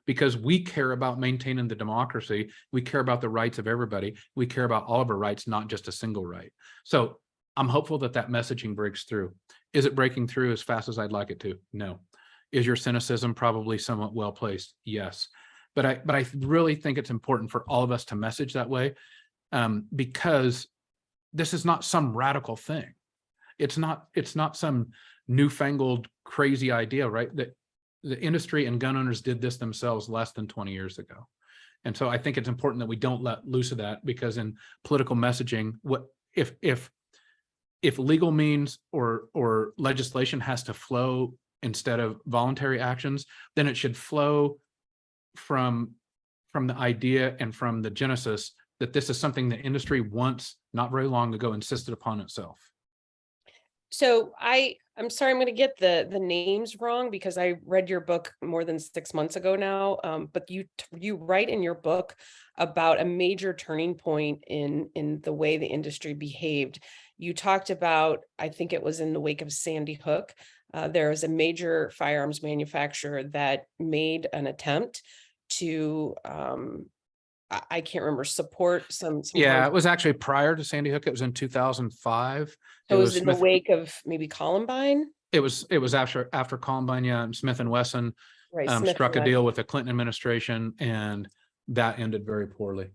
because we care about maintaining the democracy. We care about the rights of everybody. We care about all of our rights, not just a single right. So I'm hopeful that that messaging breaks through. Is it breaking through as fast as I'd like it to? No. Is your cynicism probably somewhat well placed? Yes. But I really think it's important for all of us to message that way, because this is not some radical thing. It's not some newfangled crazy idea, right? That the industry and gun owners did this themselves less than 20 years ago. And so I think it's important that we don't let loose of that, because in political messaging, what if legal means or legislation has to flow instead of voluntary actions, then it should flow from the idea and from the genesis that this is something the industry once, not very long ago, insisted upon itself. So I'm sorry, I'm going to get the names wrong because I read your book more than 6 months ago now. But you write in your book about a major turning point in the way the industry behaved. You talked about, I think it was in the wake of Sandy Hook, there was a major firearms manufacturer that made an attempt to I can't remember, support some Yeah, it was actually prior to Sandy Hook. It was in 2005. So it was in the wake of maybe Columbine? It was after Columbine, yeah. And Smith and Wesson struck a deal with the Clinton administration, and that ended very poorly.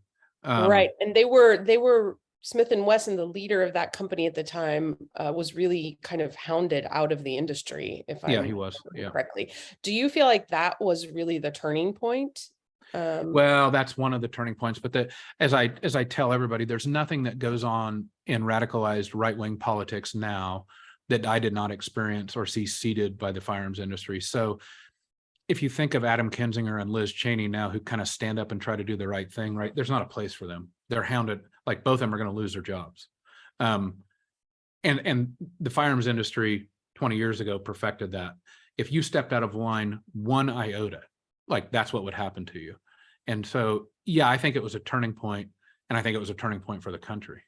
Right. And they were Smith and Wesson, the leader of that company at the time, was really kind of hounded out of the industry, if I he was, yeah, correctly. Do you feel like that was really the turning point? Well, that's one of the turning points, but as I tell everybody, there's nothing that goes on in radicalized right-wing politics now that I did not experience or see seeded by the firearms industry. So if you think of Adam Kinzinger and Liz Cheney now, who kind of stand up and try to do the right thing, right? There's not a place for them. They're hounded, like both of them are going to lose their jobs. And the firearms industry 20 years ago perfected that. If you stepped out of line 1 iota, like that's what would happen to you. And so, yeah, I think it was a turning point, and I think it was a turning point for the country.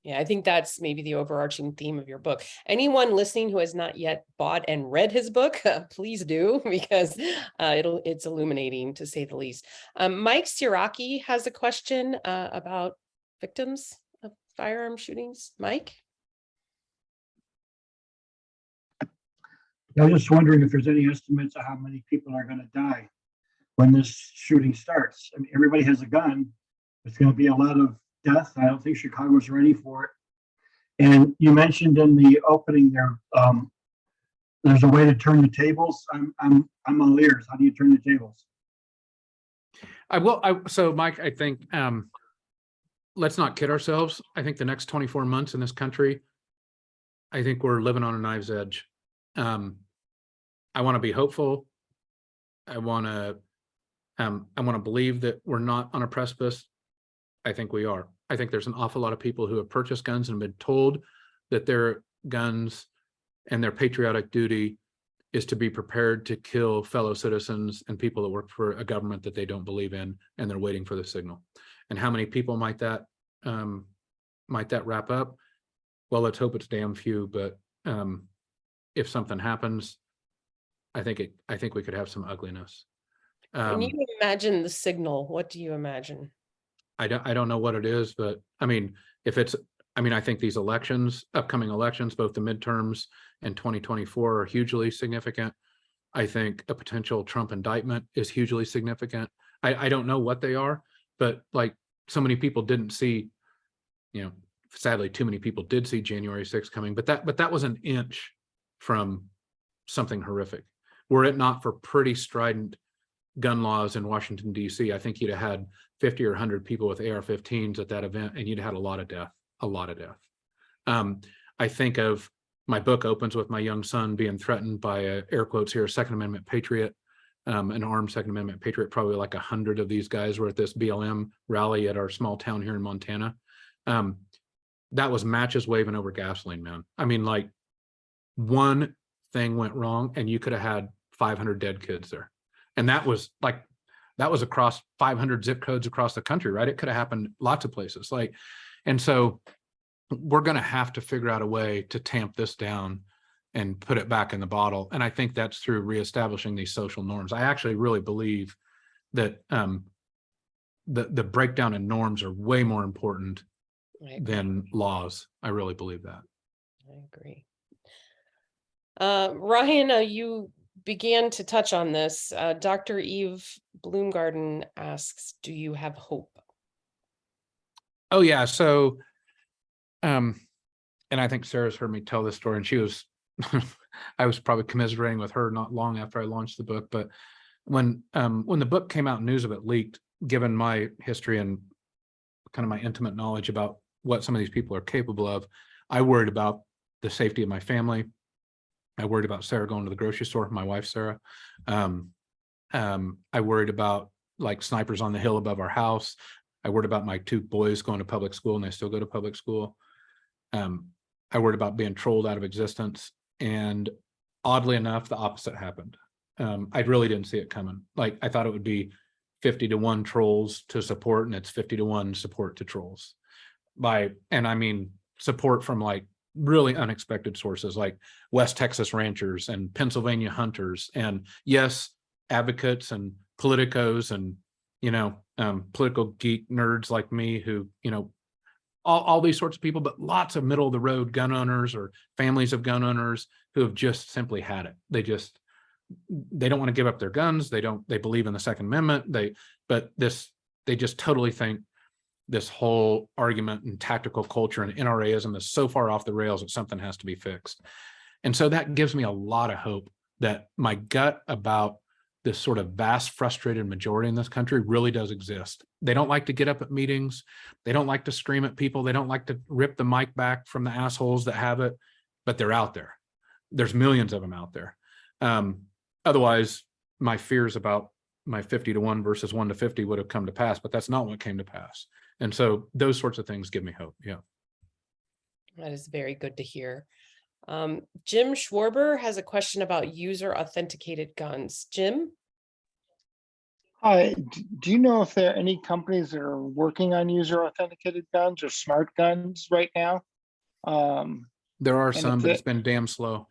Yeah, I think that's maybe the overarching theme of your book. Anyone listening who has not yet bought and read his book, please do, because it's illuminating, to say the least. Mike Siraki has a question about victims of firearm shootings. Mike? I was just wondering if there's any estimates of how many people are going to die when this shooting starts. I mean, everybody has a gun. There's going to be a lot of death. I don't think Chicago's ready for it. And you mentioned in the opening there, there's a way to turn the tables. I'm all ears. How do you turn the tables? So Mike, I think, let's not kid ourselves. I think the next 24 months in this country, I think we're living on a knife's edge. I want to be hopeful. I want to believe that we're not on a precipice. I think we are. I think there's an awful lot of people who have purchased guns and been told that their guns and their patriotic duty is to be prepared to kill fellow citizens and people that work for a government that they don't believe in, and they're waiting for the signal. And how many people might that wrap up? Well, let's hope it's damn few, but if something happens, I think we could have some ugliness. When you imagine the signal, what do you imagine? I don't know what it is, but I mean, I think these elections, upcoming elections, both the midterms and 2024 are hugely significant. I think a potential Trump indictment is hugely significant. I don't know what they are, but like so many people didn't see, sadly, too many people did see January 6th coming, but that was an inch from something horrific. Were it not for pretty strident gun laws in Washington, D.C., I think you'd have had 50 or 100 people with AR-15s at that event, and you'd have had a lot of death. I think of my book opens with my young son being threatened by a, air quotes here, Second Amendment patriot, an armed Second Amendment patriot. Probably like 100 of these guys were at this BLM rally at our small town here in Montana. That was matches waving over gasoline, man. I mean, like one thing went wrong and you could have had 500 dead kids there. And that was across 500 zip codes across the country, right? It could have happened lots of places. And so we're going to have to figure out a way to tamp this down and put it back in the bottle. And I think that's through reestablishing these social norms. I actually really believe that the breakdown in norms are way more important than laws. I really believe that. I agree. Ryan, you began to touch on this. Dr. Eve Bloomgarden asks, do you have hope? Oh yeah. So, and I think Sarah's heard me tell this story, and she was, I was probably commiserating with her not long after I launched the book. But when the book came out, news of it leaked, given my history and kind of my intimate knowledge about what some of these people are capable of, I worried about the safety of my family. I worried about Sarah going to the grocery store, my wife, Sara. I worried about like snipers on the hill above our house. I worried about my two boys going to public school, and they still go to public school. I worried about being trolled out of existence. And oddly enough, the opposite happened. I really didn't see it coming. Like I thought it would be 50-to-1 trolls to support, and it's 50-to-1 support to trolls. And I mean support from like really unexpected sources like West Texas ranchers and Pennsylvania hunters, and yes, advocates and politicos and political geek nerds like me who all these sorts of people, but lots of middle of the road gun owners or families of gun owners who have just simply had it. They don't want to give up their guns. They believe in the Second Amendment. They just totally think this whole argument and tactical culture and NRAism is so far off the rails that something has to be fixed. And so that gives me a lot of hope that my gut about this sort of vast, frustrated majority in this country really does exist. They don't like to get up at meetings. They don't like to scream at people. They don't like to rip the mic back from the assholes that have it, but they're out there. There's millions of them out there. Otherwise, my fears about my 50-1 versus 1-50 would have come to pass, but that's not what came to pass. And so those sorts of things give me hope. Yeah. That is very good to hear. Jim Schwarber has a question about user authenticated guns. Jim? Hi, do you know if there are any companies that are working on user authenticated guns or smart guns right now? There are And some, if but it's it- been damn slow.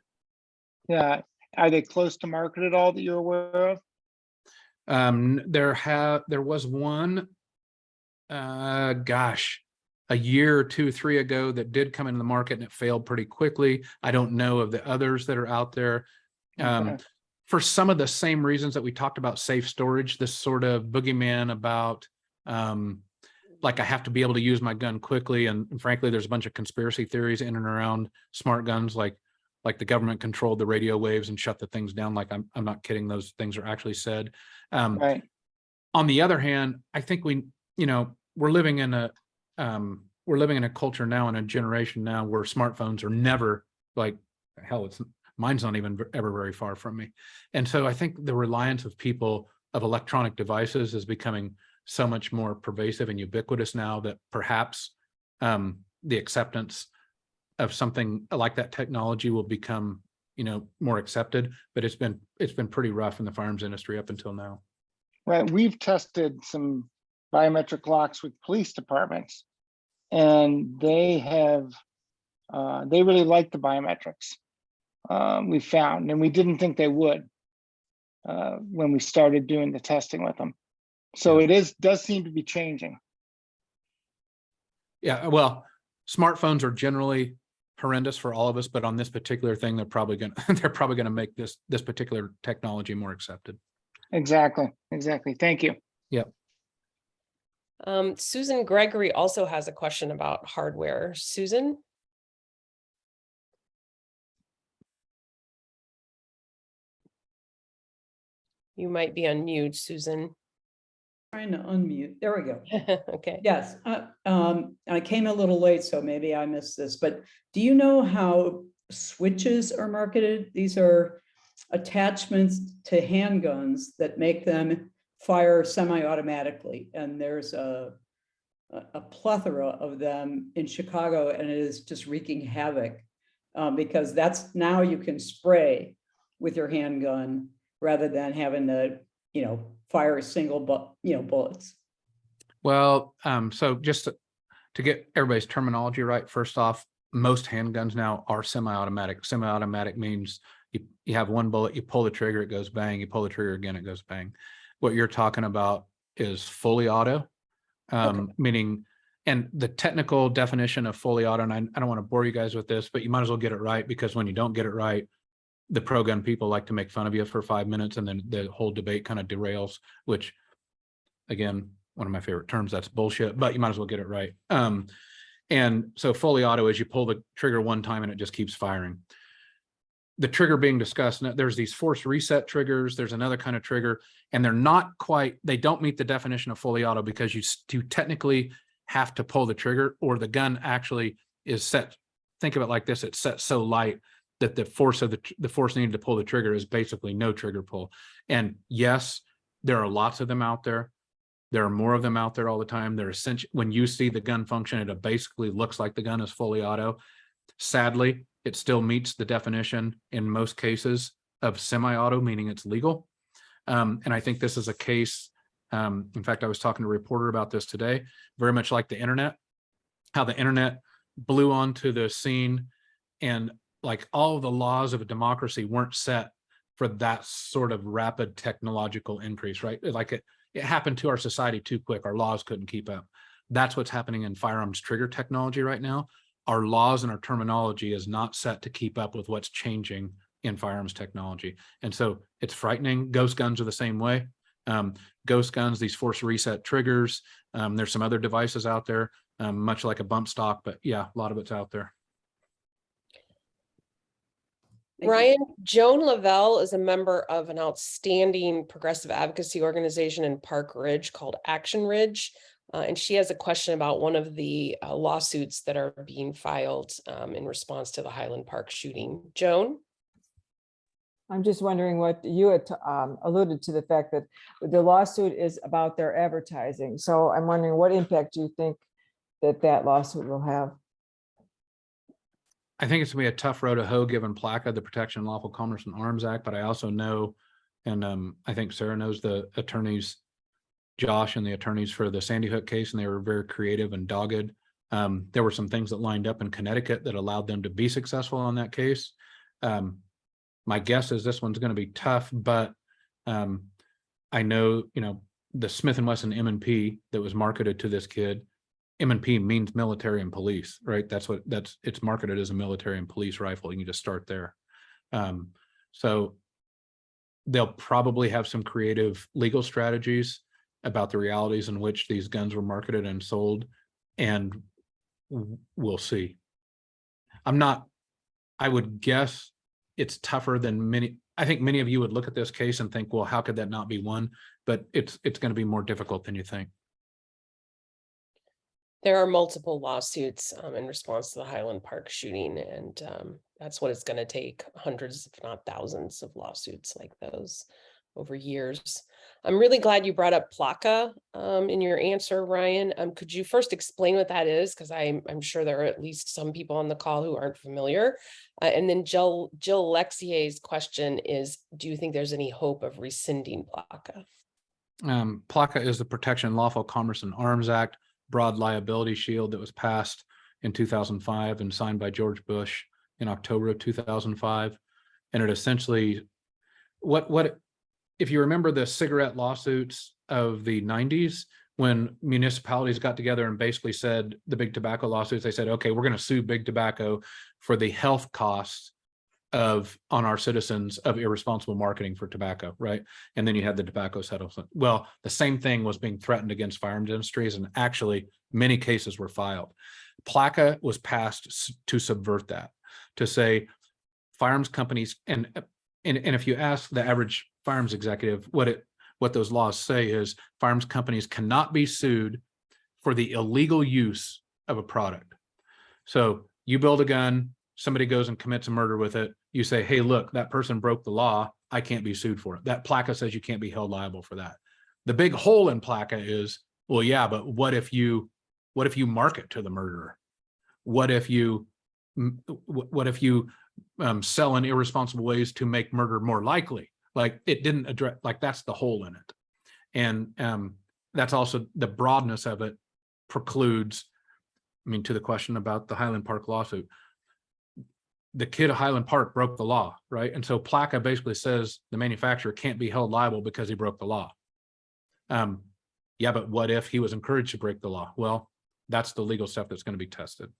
Yeah, are they close to market at all that you're aware of? There was one, a year or 2, 3 ago that did come into the market and it failed pretty quickly. I don't know of the others that are out there. Okay. For some of the same reasons that we talked about safe storage, this sort of boogeyman about like I have to be able to use my gun quickly. And frankly, there's a bunch of conspiracy theories in and around smart guns, like the government controlled the radio waves and shut the things down. Like I'm not kidding, those things are actually said. Right. On the other hand, I think we're living in a culture now, in a generation now where smartphones are never, like, hell, mine's not even ever very far from me. And so I think the reliance of people of electronic devices is becoming so much more pervasive and ubiquitous now that perhaps the acceptance of something like that technology will become, more accepted. But it's been pretty rough in the firearms industry up until now. Right. We've tested some biometric locks with police departments, and they really like the biometrics. We found, and we didn't think they would when we started doing the testing with them. So it does seem to be changing. Yeah, well, smartphones are generally horrendous for all of us, but on this particular thing, they're probably gonna make this particular technology more accepted. Exactly. Thank you. Yep. Susan Gregory also has a question about hardware. Susan? You might be on mute, Susan. Trying to unmute. There we go. Okay. Yes, I came a little late, so maybe I missed this, but do you know how switches are marketed? These are attachments to handguns that make them fire semi-automatically, and there's a plethora of them in Chicago, and it is just wreaking havoc because that's now you can spray with your handgun rather than having to, fire a single bullets. Well, so just to get everybody's terminology right, first off, most handguns now are semi-automatic. Semi-automatic means you have one bullet, you pull the trigger, it goes bang, you pull the trigger again, it goes bang. What you're talking about is fully auto, meaning, and the technical definition of fully auto, and I don't want to bore you guys with this, but you might as well get it right, because when you don't get it right, the pro-gun people like to make fun of you for 5 minutes, and then the whole debate kind of derails, which, again, one of my favorite terms, that's bullshit, but you might as well get it right. And so fully auto is you pull the trigger one time and it just keeps firing. The trigger being discussed, there's these force reset triggers, there's another kind of trigger, and they don't meet the definition of fully auto, because you technically have to pull the trigger, or the gun actually is set. Think of it like this: it's set so light that the force needed to pull the trigger is basically no trigger pull. And yes, there are lots of them out there. There are more of them out there all the time. They're essential. When you see the gun function, it basically looks like the gun is fully auto. Sadly, it still meets the definition in most cases of semi-auto, meaning it's legal. And I think this is a case. In fact, I was talking to a reporter about this today, very much like the internet, how the internet blew onto the scene, and like all the laws of a democracy weren't set for that sort of rapid technological increase, right? Like it happened to our society too quick. Our laws couldn't keep up. That's what's happening in firearms trigger technology right now. Our laws and our terminology is not set to keep up with what's changing in firearms technology. And so it's frightening. Ghost guns are the same way. Ghost guns, these force reset triggers. There's some other devices out there, much like a bump stock, but yeah, a lot of it's out there. Ryan, Joan Lavelle is a member of an outstanding progressive advocacy organization in Park Ridge called Action Ridge. And she has a question about one of the lawsuits that are being filed in response to the Highland Park shooting. Joan? I'm just wondering what you had alluded to, the fact that the lawsuit is about their advertising. So I'm wondering what impact do you think that lawsuit will have? I think it's gonna be a tough road to hoe given PLACA, the Protection of Lawful Commerce and Arms Act, but I also know, and I think Sarah knows the attorneys, Josh and the attorneys for the Sandy Hook case, and they were very creative and dogged. There were some things that lined up in Connecticut that allowed them to be successful on that case. My guess is this one's going to be tough, but I know, the Smith & Wesson M&P that was marketed to this kid, M&P means military and police, right? It's marketed as a military and police rifle. You can just start there. So they'll probably have some creative legal strategies about the realities in which these guns were marketed and sold, and we'll see. I would guess it's tougher than many. I think many of you would look at this case and think, well, how could that not be won? But it's going to be more difficult than you think. There are multiple lawsuits in response to the Highland Park shooting, and that's what it's going to take, hundreds, if not thousands of lawsuits like those over years. I'm really glad you brought up PLACA in your answer, Ryan. Could you first explain what that is? Because I'm sure there are at least some people on the call who aren't familiar. And then Jill Lexier's question is, do you think there's any hope of rescinding PLACA? PLACA is the Protection of Lawful Commerce and Arms Act, broad liability shield that was passed in 2005 and signed by George Bush in October of 2005. And it essentially, if you remember the cigarette lawsuits of the 90s, when municipalities got together and basically said, the big tobacco lawsuits, they said, okay, we're going to sue big tobacco for the health costs on our citizens of irresponsible marketing for tobacco, right? And then you had the tobacco settlement. Well, the same thing was being threatened against firearms industries, and actually many cases were filed. PLACA was passed to subvert that, to say firearms companies, and if you ask the average firearms executive, what those laws say is firearms companies cannot be sued for the illegal use of a product. So you build a gun, somebody goes and commits a murder with it. You say, hey, look, that person broke the law. I can't be sued for it. That PLACA says you can't be held liable for that. The big hole in PLACA is, well, yeah, but what if you market to the murderer? What if you sell in irresponsible ways to make murder more likely? Like, it didn't address, like, that's the hole in it. And that's also the broadness of it precludes, to the question about the Highland Park lawsuit, the kid at Highland Park broke the law, right? And so PLACA basically says the manufacturer can't be held liable because he broke the law. Yeah, but what if he was encouraged to break the law? Well, that's the legal stuff that's going to be tested.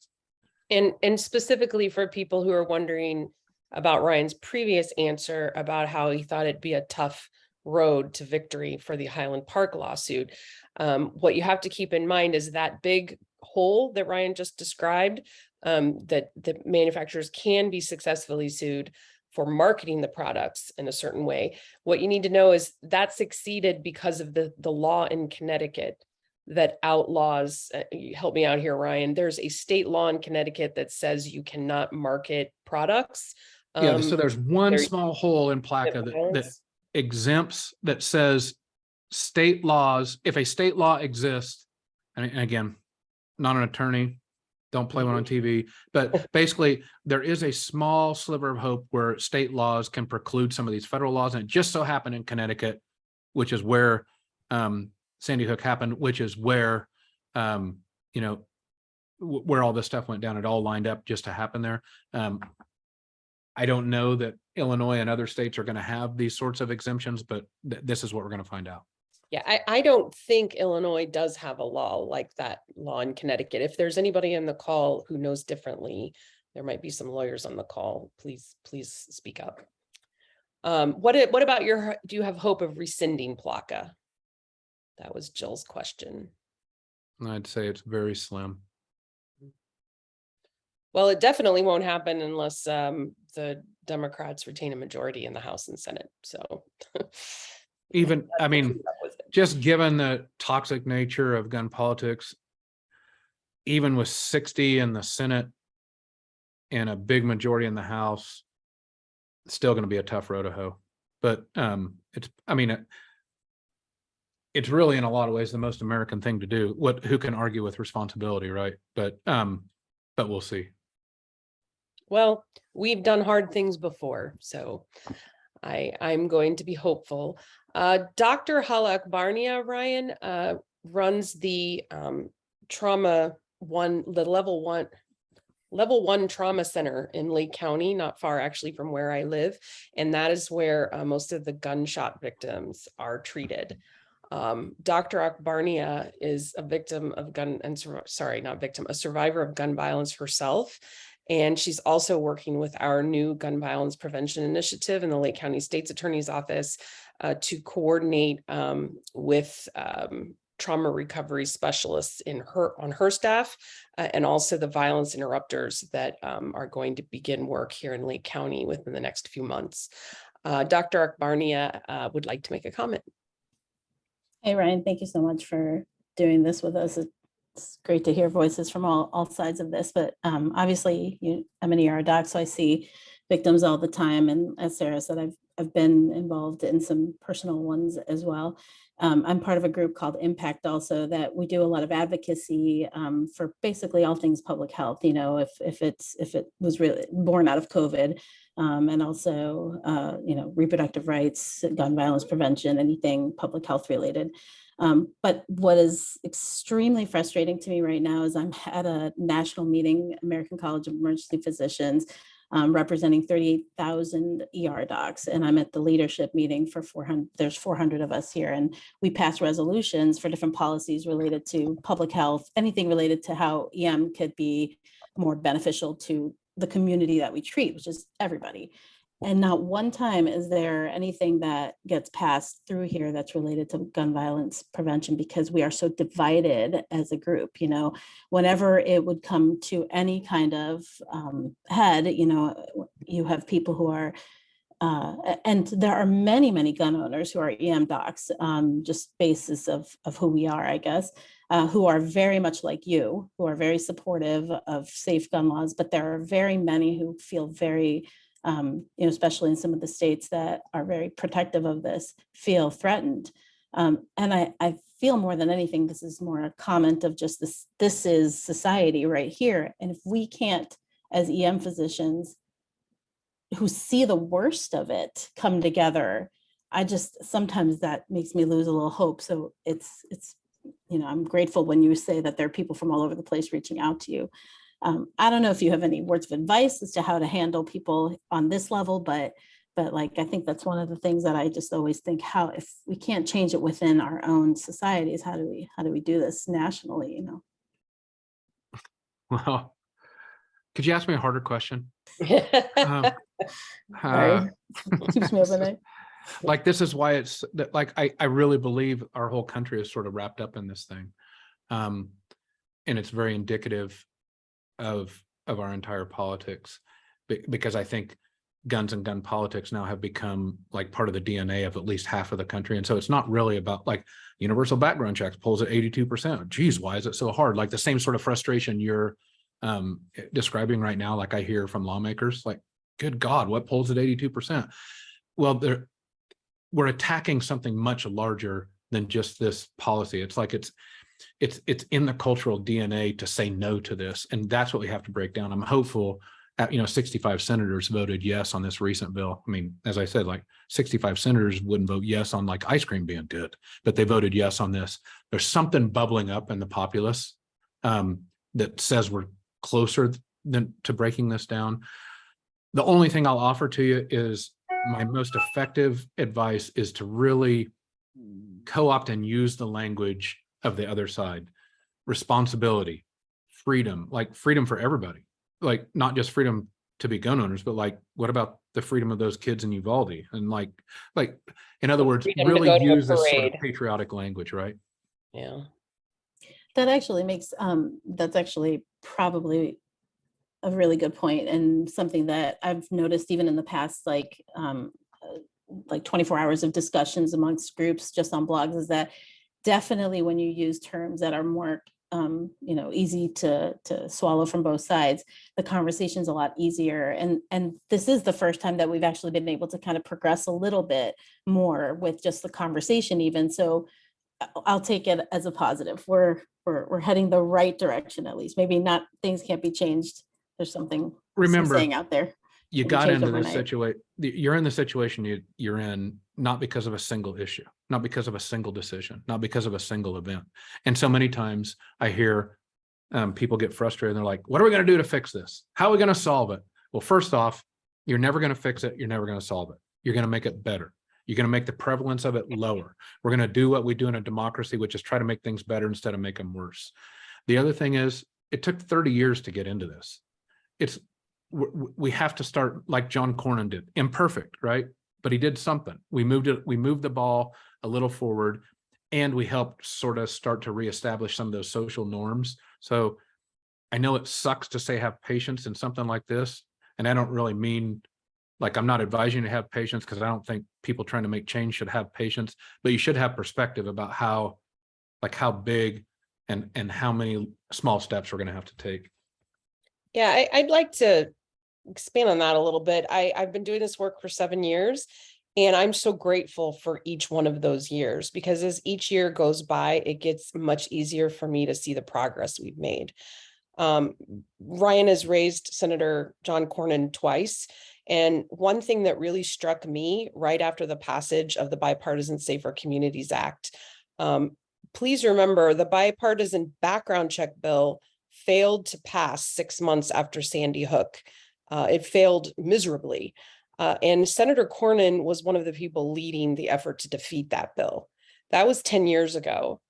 And specifically for people who are wondering about Ryan's previous answer about how he thought it'd be a tough road to victory for the Highland Park lawsuit, what you have to keep in mind is that big hole that Ryan just described, that the manufacturers can be successfully sued for marketing the products in a certain way. What you need to know is that succeeded because of the law in Connecticut that outlaws, help me out here, Ryan, there's a state law in Connecticut that says you cannot market products. Yeah, so there's one small hole in PLACA that exempts, that says state laws, if a state law exists, and again, not an attorney, don't play one on TV, but basically there is a small sliver of hope where state laws can preclude some of these federal laws. And it just so happened in Connecticut, which is where Sandy Hook happened, which is where, where all this stuff went down. It all lined up just to happen there. I don't know that Illinois and other states are going to have these sorts of exemptions, but this is what we're going to find out. Yeah, I don't think Illinois does have a law like that law in Connecticut. If there's anybody on the call who knows differently, there might be some lawyers on the call. Please speak up. What about do you have hope of rescinding PLACA? That was Jill's question. I'd say it's very slim. Well, it definitely won't happen unless the Democrats retain a majority in the House and Senate. So even, just given the toxic nature of gun politics, even with 60 in the Senate and a big majority in the House, still going to be a tough road to hoe. But I mean, it's really in a lot of ways the most American thing to do. Who can argue with responsibility, right? But we'll see. Well, we've done hard things before, so I'm going to be hopeful. Dr. Hala Akbarnia, Ryan, runs the level one trauma center in Lake County, not far actually from where I live. And that is where most of the gunshot victims are treated. Dr. Akbarnia is a victim of a survivor of gun violence herself. And she's also working with our new gun violence prevention initiative in the Lake County State's Attorney's Office to coordinate with trauma recovery specialists on her staff and also the violence interrupters that are going to begin work here in Lake County within the next few months. Dr. Akbarnia would like to make a comment. Hey, Ryan, thank you so much for doing this with us. It's great to hear voices from all sides of this, but obviously I'm an ER doc, so I see victims all the time. And as Sarah said, I've been involved in some personal ones as well. I'm part of a group called Impact also that we do a lot of advocacy for basically all things public health, you know, if it was really born out of COVID, and also, you know, reproductive rights, gun violence prevention, anything public health related. But what is extremely frustrating to me right now is I'm at a national meeting, American College of Emergency Physicians, representing 38,000 ER docs. And I'm at the leadership meeting for 400, there's 400 of us here. And we pass resolutions for different policies related to public health, anything related to how EM could be more beneficial to the community that we treat, which is everybody. And not one time is there anything that gets passed through here that's related to gun violence prevention, because we are so divided as a group. You know, whenever it would come to any kind of head, you know, you have people who are, and there are many, many gun owners who are EM docs, just basis of who we are, I guess, who are very much like you, who are very supportive of safe gun laws, but there are very many who feel very, you know, especially in some of the states that are very protective of this, feel threatened. And I feel more than anything, this is more a comment of just this is society right here. And if we can't, as EM physicians who see the worst of it, come together, sometimes that makes me lose a little hope. So it's, you know, I'm grateful when you say that there are people from all over the place reaching out to you. I don't know if you have any words of advice as to how to handle people on this level, but like, I think that's one of the things that I just always think, how, if we can't change it within our own societies, how do we do this nationally, you know? Well, could you ask me a harder question? Sorry, keeps me up at night. Like, this is why it's like, I really believe our whole country is sort of wrapped up in this thing. And it's very indicative of our entire politics, because I think guns and gun politics now have become like part of the DNA of at least half of the country. And so it's not really about, like, universal background checks polls at 82%. Geez, why is it so hard? Like the same sort of frustration you're describing right now, like I hear from lawmakers, like, good God, what polls at 82%? Well, we're attacking something much larger than just this policy. It's like it's in the cultural DNA to say no to this, and that's what we have to break down. I'm hopeful. 65 senators voted yes on this recent bill. I mean, as I said, like 65 senators wouldn't vote yes on like ice cream being good, but they voted yes on this. There's something bubbling up in the populace that says we're closer to breaking this down. The only thing I'll offer to you is my most effective advice is to really co-opt and use the language of the other side. Responsibility, freedom, like freedom for everybody, like not just freedom to be gun owners, but like, what about the freedom of those kids in Uvalde? And like, in other words, really use this sort of patriotic language, right? Yeah. That actually makes, that's actually probably a really good point, and something that I've noticed even in the past, like 24 hours of discussions amongst groups just on blogs, is that definitely when you use terms that are more easy to swallow from both sides, the conversation's a lot easier. And this is the first time that we've actually been able to kind of progress a little bit more with just the conversation even. So I'll take it as a positive. We're heading the right direction, at least. Maybe not, things can't be changed. There's some saying out there. You can be got changed into this overnight. situation, you're in the situation you're in, not because of a single issue, not because of a single decision, not because of a single event. And so many times I hear people get frustrated. They're like, what are we going to do to fix this? How are we going to solve it? Well, first off, you're never going to fix it. You're never going to solve it. You're going to make it better. You're going to make the prevalence of it lower. We're going to do what we do in a democracy, which is try to make things better instead of make them worse. The other thing is, it took 30 years to get into this. We have to start like John Cornyn did, imperfect, right? But he did something. We moved the ball a little forward, and we helped sort of start to reestablish some of those social norms. So I know it sucks to say have patience in something like this. And I don't really mean, like, I'm not advising you to have patience, because I don't think people trying to make change should have patience, but you should have perspective about how big and how many small steps we're going to have to take. Yeah, I'd like to expand on that a little bit. I've been doing this work for 7 years, and I'm so grateful for each one of those years, because as each year goes by, it gets much easier for me to see the progress we've made. Ryan has raised Senator John Cornyn twice. And one thing that really struck me right after the passage of the Bipartisan Safer Communities Act, please remember the bipartisan background check bill failed to pass 6 months after Sandy Hook. It failed miserably. And Senator Cornyn was one of the people leading the effort to defeat that bill. That was 10 years ago.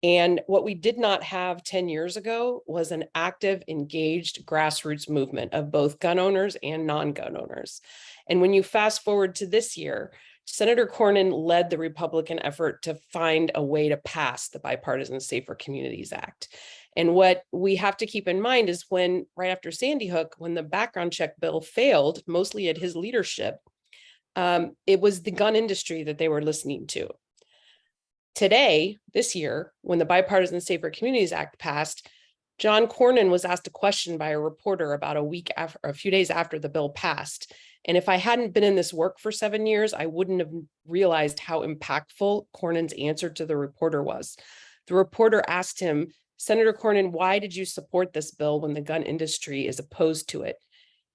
And what we did not have 10 years ago was an active, engaged grassroots movement of both gun owners and non-gun owners. And when you fast forward to this year, Senator Cornyn led the Republican effort to find a way to pass the Bipartisan Safer Communities Act. And what we have to keep in mind is when, right after Sandy Hook, when the background check bill failed, mostly at his leadership, it was the gun industry that they were listening to. Today, this year, when the Bipartisan Safer Communities Act passed, John Cornyn was asked a question by a reporter about a few days after the bill passed. And if I hadn't been in this work for 7 years, I wouldn't have realized how impactful Cornyn's answer to the reporter was. The reporter asked him, Senator Cornyn, why did you support this bill when the gun industry is opposed to it?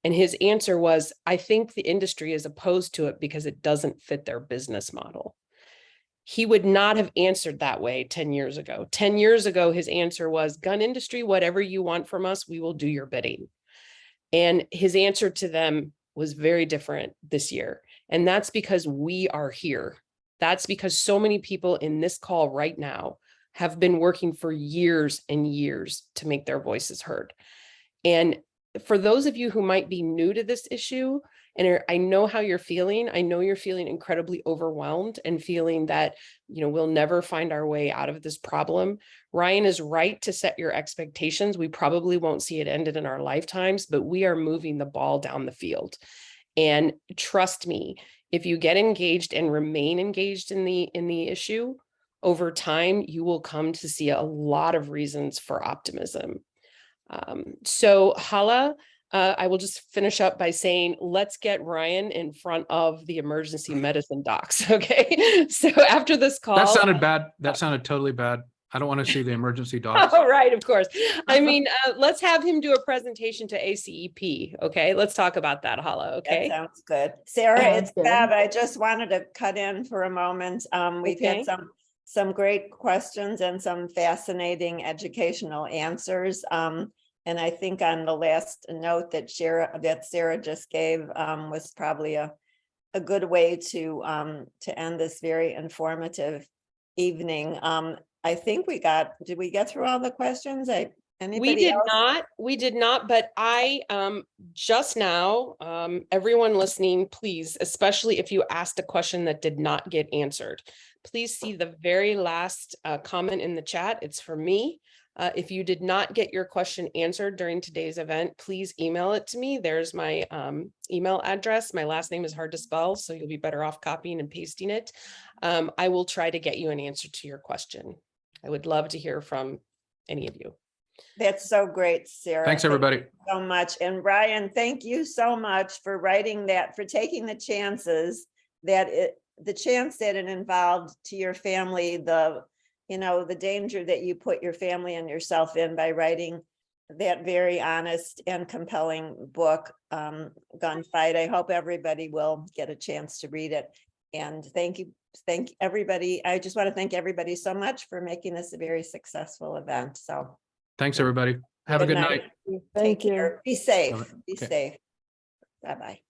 And his answer was, I think the industry is opposed to it because it doesn't fit their business model. He would not have answered that way 10 years ago. 10 years ago, his answer was, gun industry, whatever you want from us, we will do your bidding. And his answer to them was very different this year. And that's because we are here. That's because so many people in this call right now have been working for years and years to make their voices heard. And for those of you who might be new to this issue, and I know how you're feeling. I know you're feeling incredibly overwhelmed and feeling that, we'll never find our way out of this problem. Ryan is right to set your expectations. We probably won't see it ended in our lifetimes, but we are moving the ball down the field. And trust me, if you get engaged and remain engaged in the issue, over time, you will come to see a lot of reasons for optimism. So Hala, I will just finish up by saying, let's get Ryan in front of the emergency medicine docs. Okay. So after this call. That sounded bad. That sounded totally bad. I don't want to see the emergency docs. Oh, right. Of course. I mean, let's have him do a presentation to ACEP. Okay. Let's talk about that, Hala. Okay. That sounds good. Sarah, Sounds it's good. Bev. I just wanted to cut in for a moment. We've Okay. had some great questions and some fascinating educational answers. And I think on the last note that Sarah just gave was probably a good way to end this very informative evening. I think did we get through all the questions? Anybody else? We did not, but I just now, everyone listening, please, especially if you asked a question that did not get answered, please see the very last comment in the chat. It's for me. If you did not get your question answered during today's event, please email it to me. There's my email address. My last name is hard to spell, so you'll be better off copying and pasting it. I will try to get you an answer to your question. I would love to hear from any of you. That's so great, Sarah. Thanks, Thank you everybody. so much. And Ryan, thank you so much for writing that, for taking the chances the chance that it involved to your family, the danger that you put your family and yourself in by writing that very honest and compelling book, Gunfight. I hope everybody will get a chance to read it. And thank everybody. I just want to thank everybody so much for making this a very successful event. So Thanks, everybody. Have a good night. Take Thank you. care. Be safe. Be Okay. safe. Bye-bye.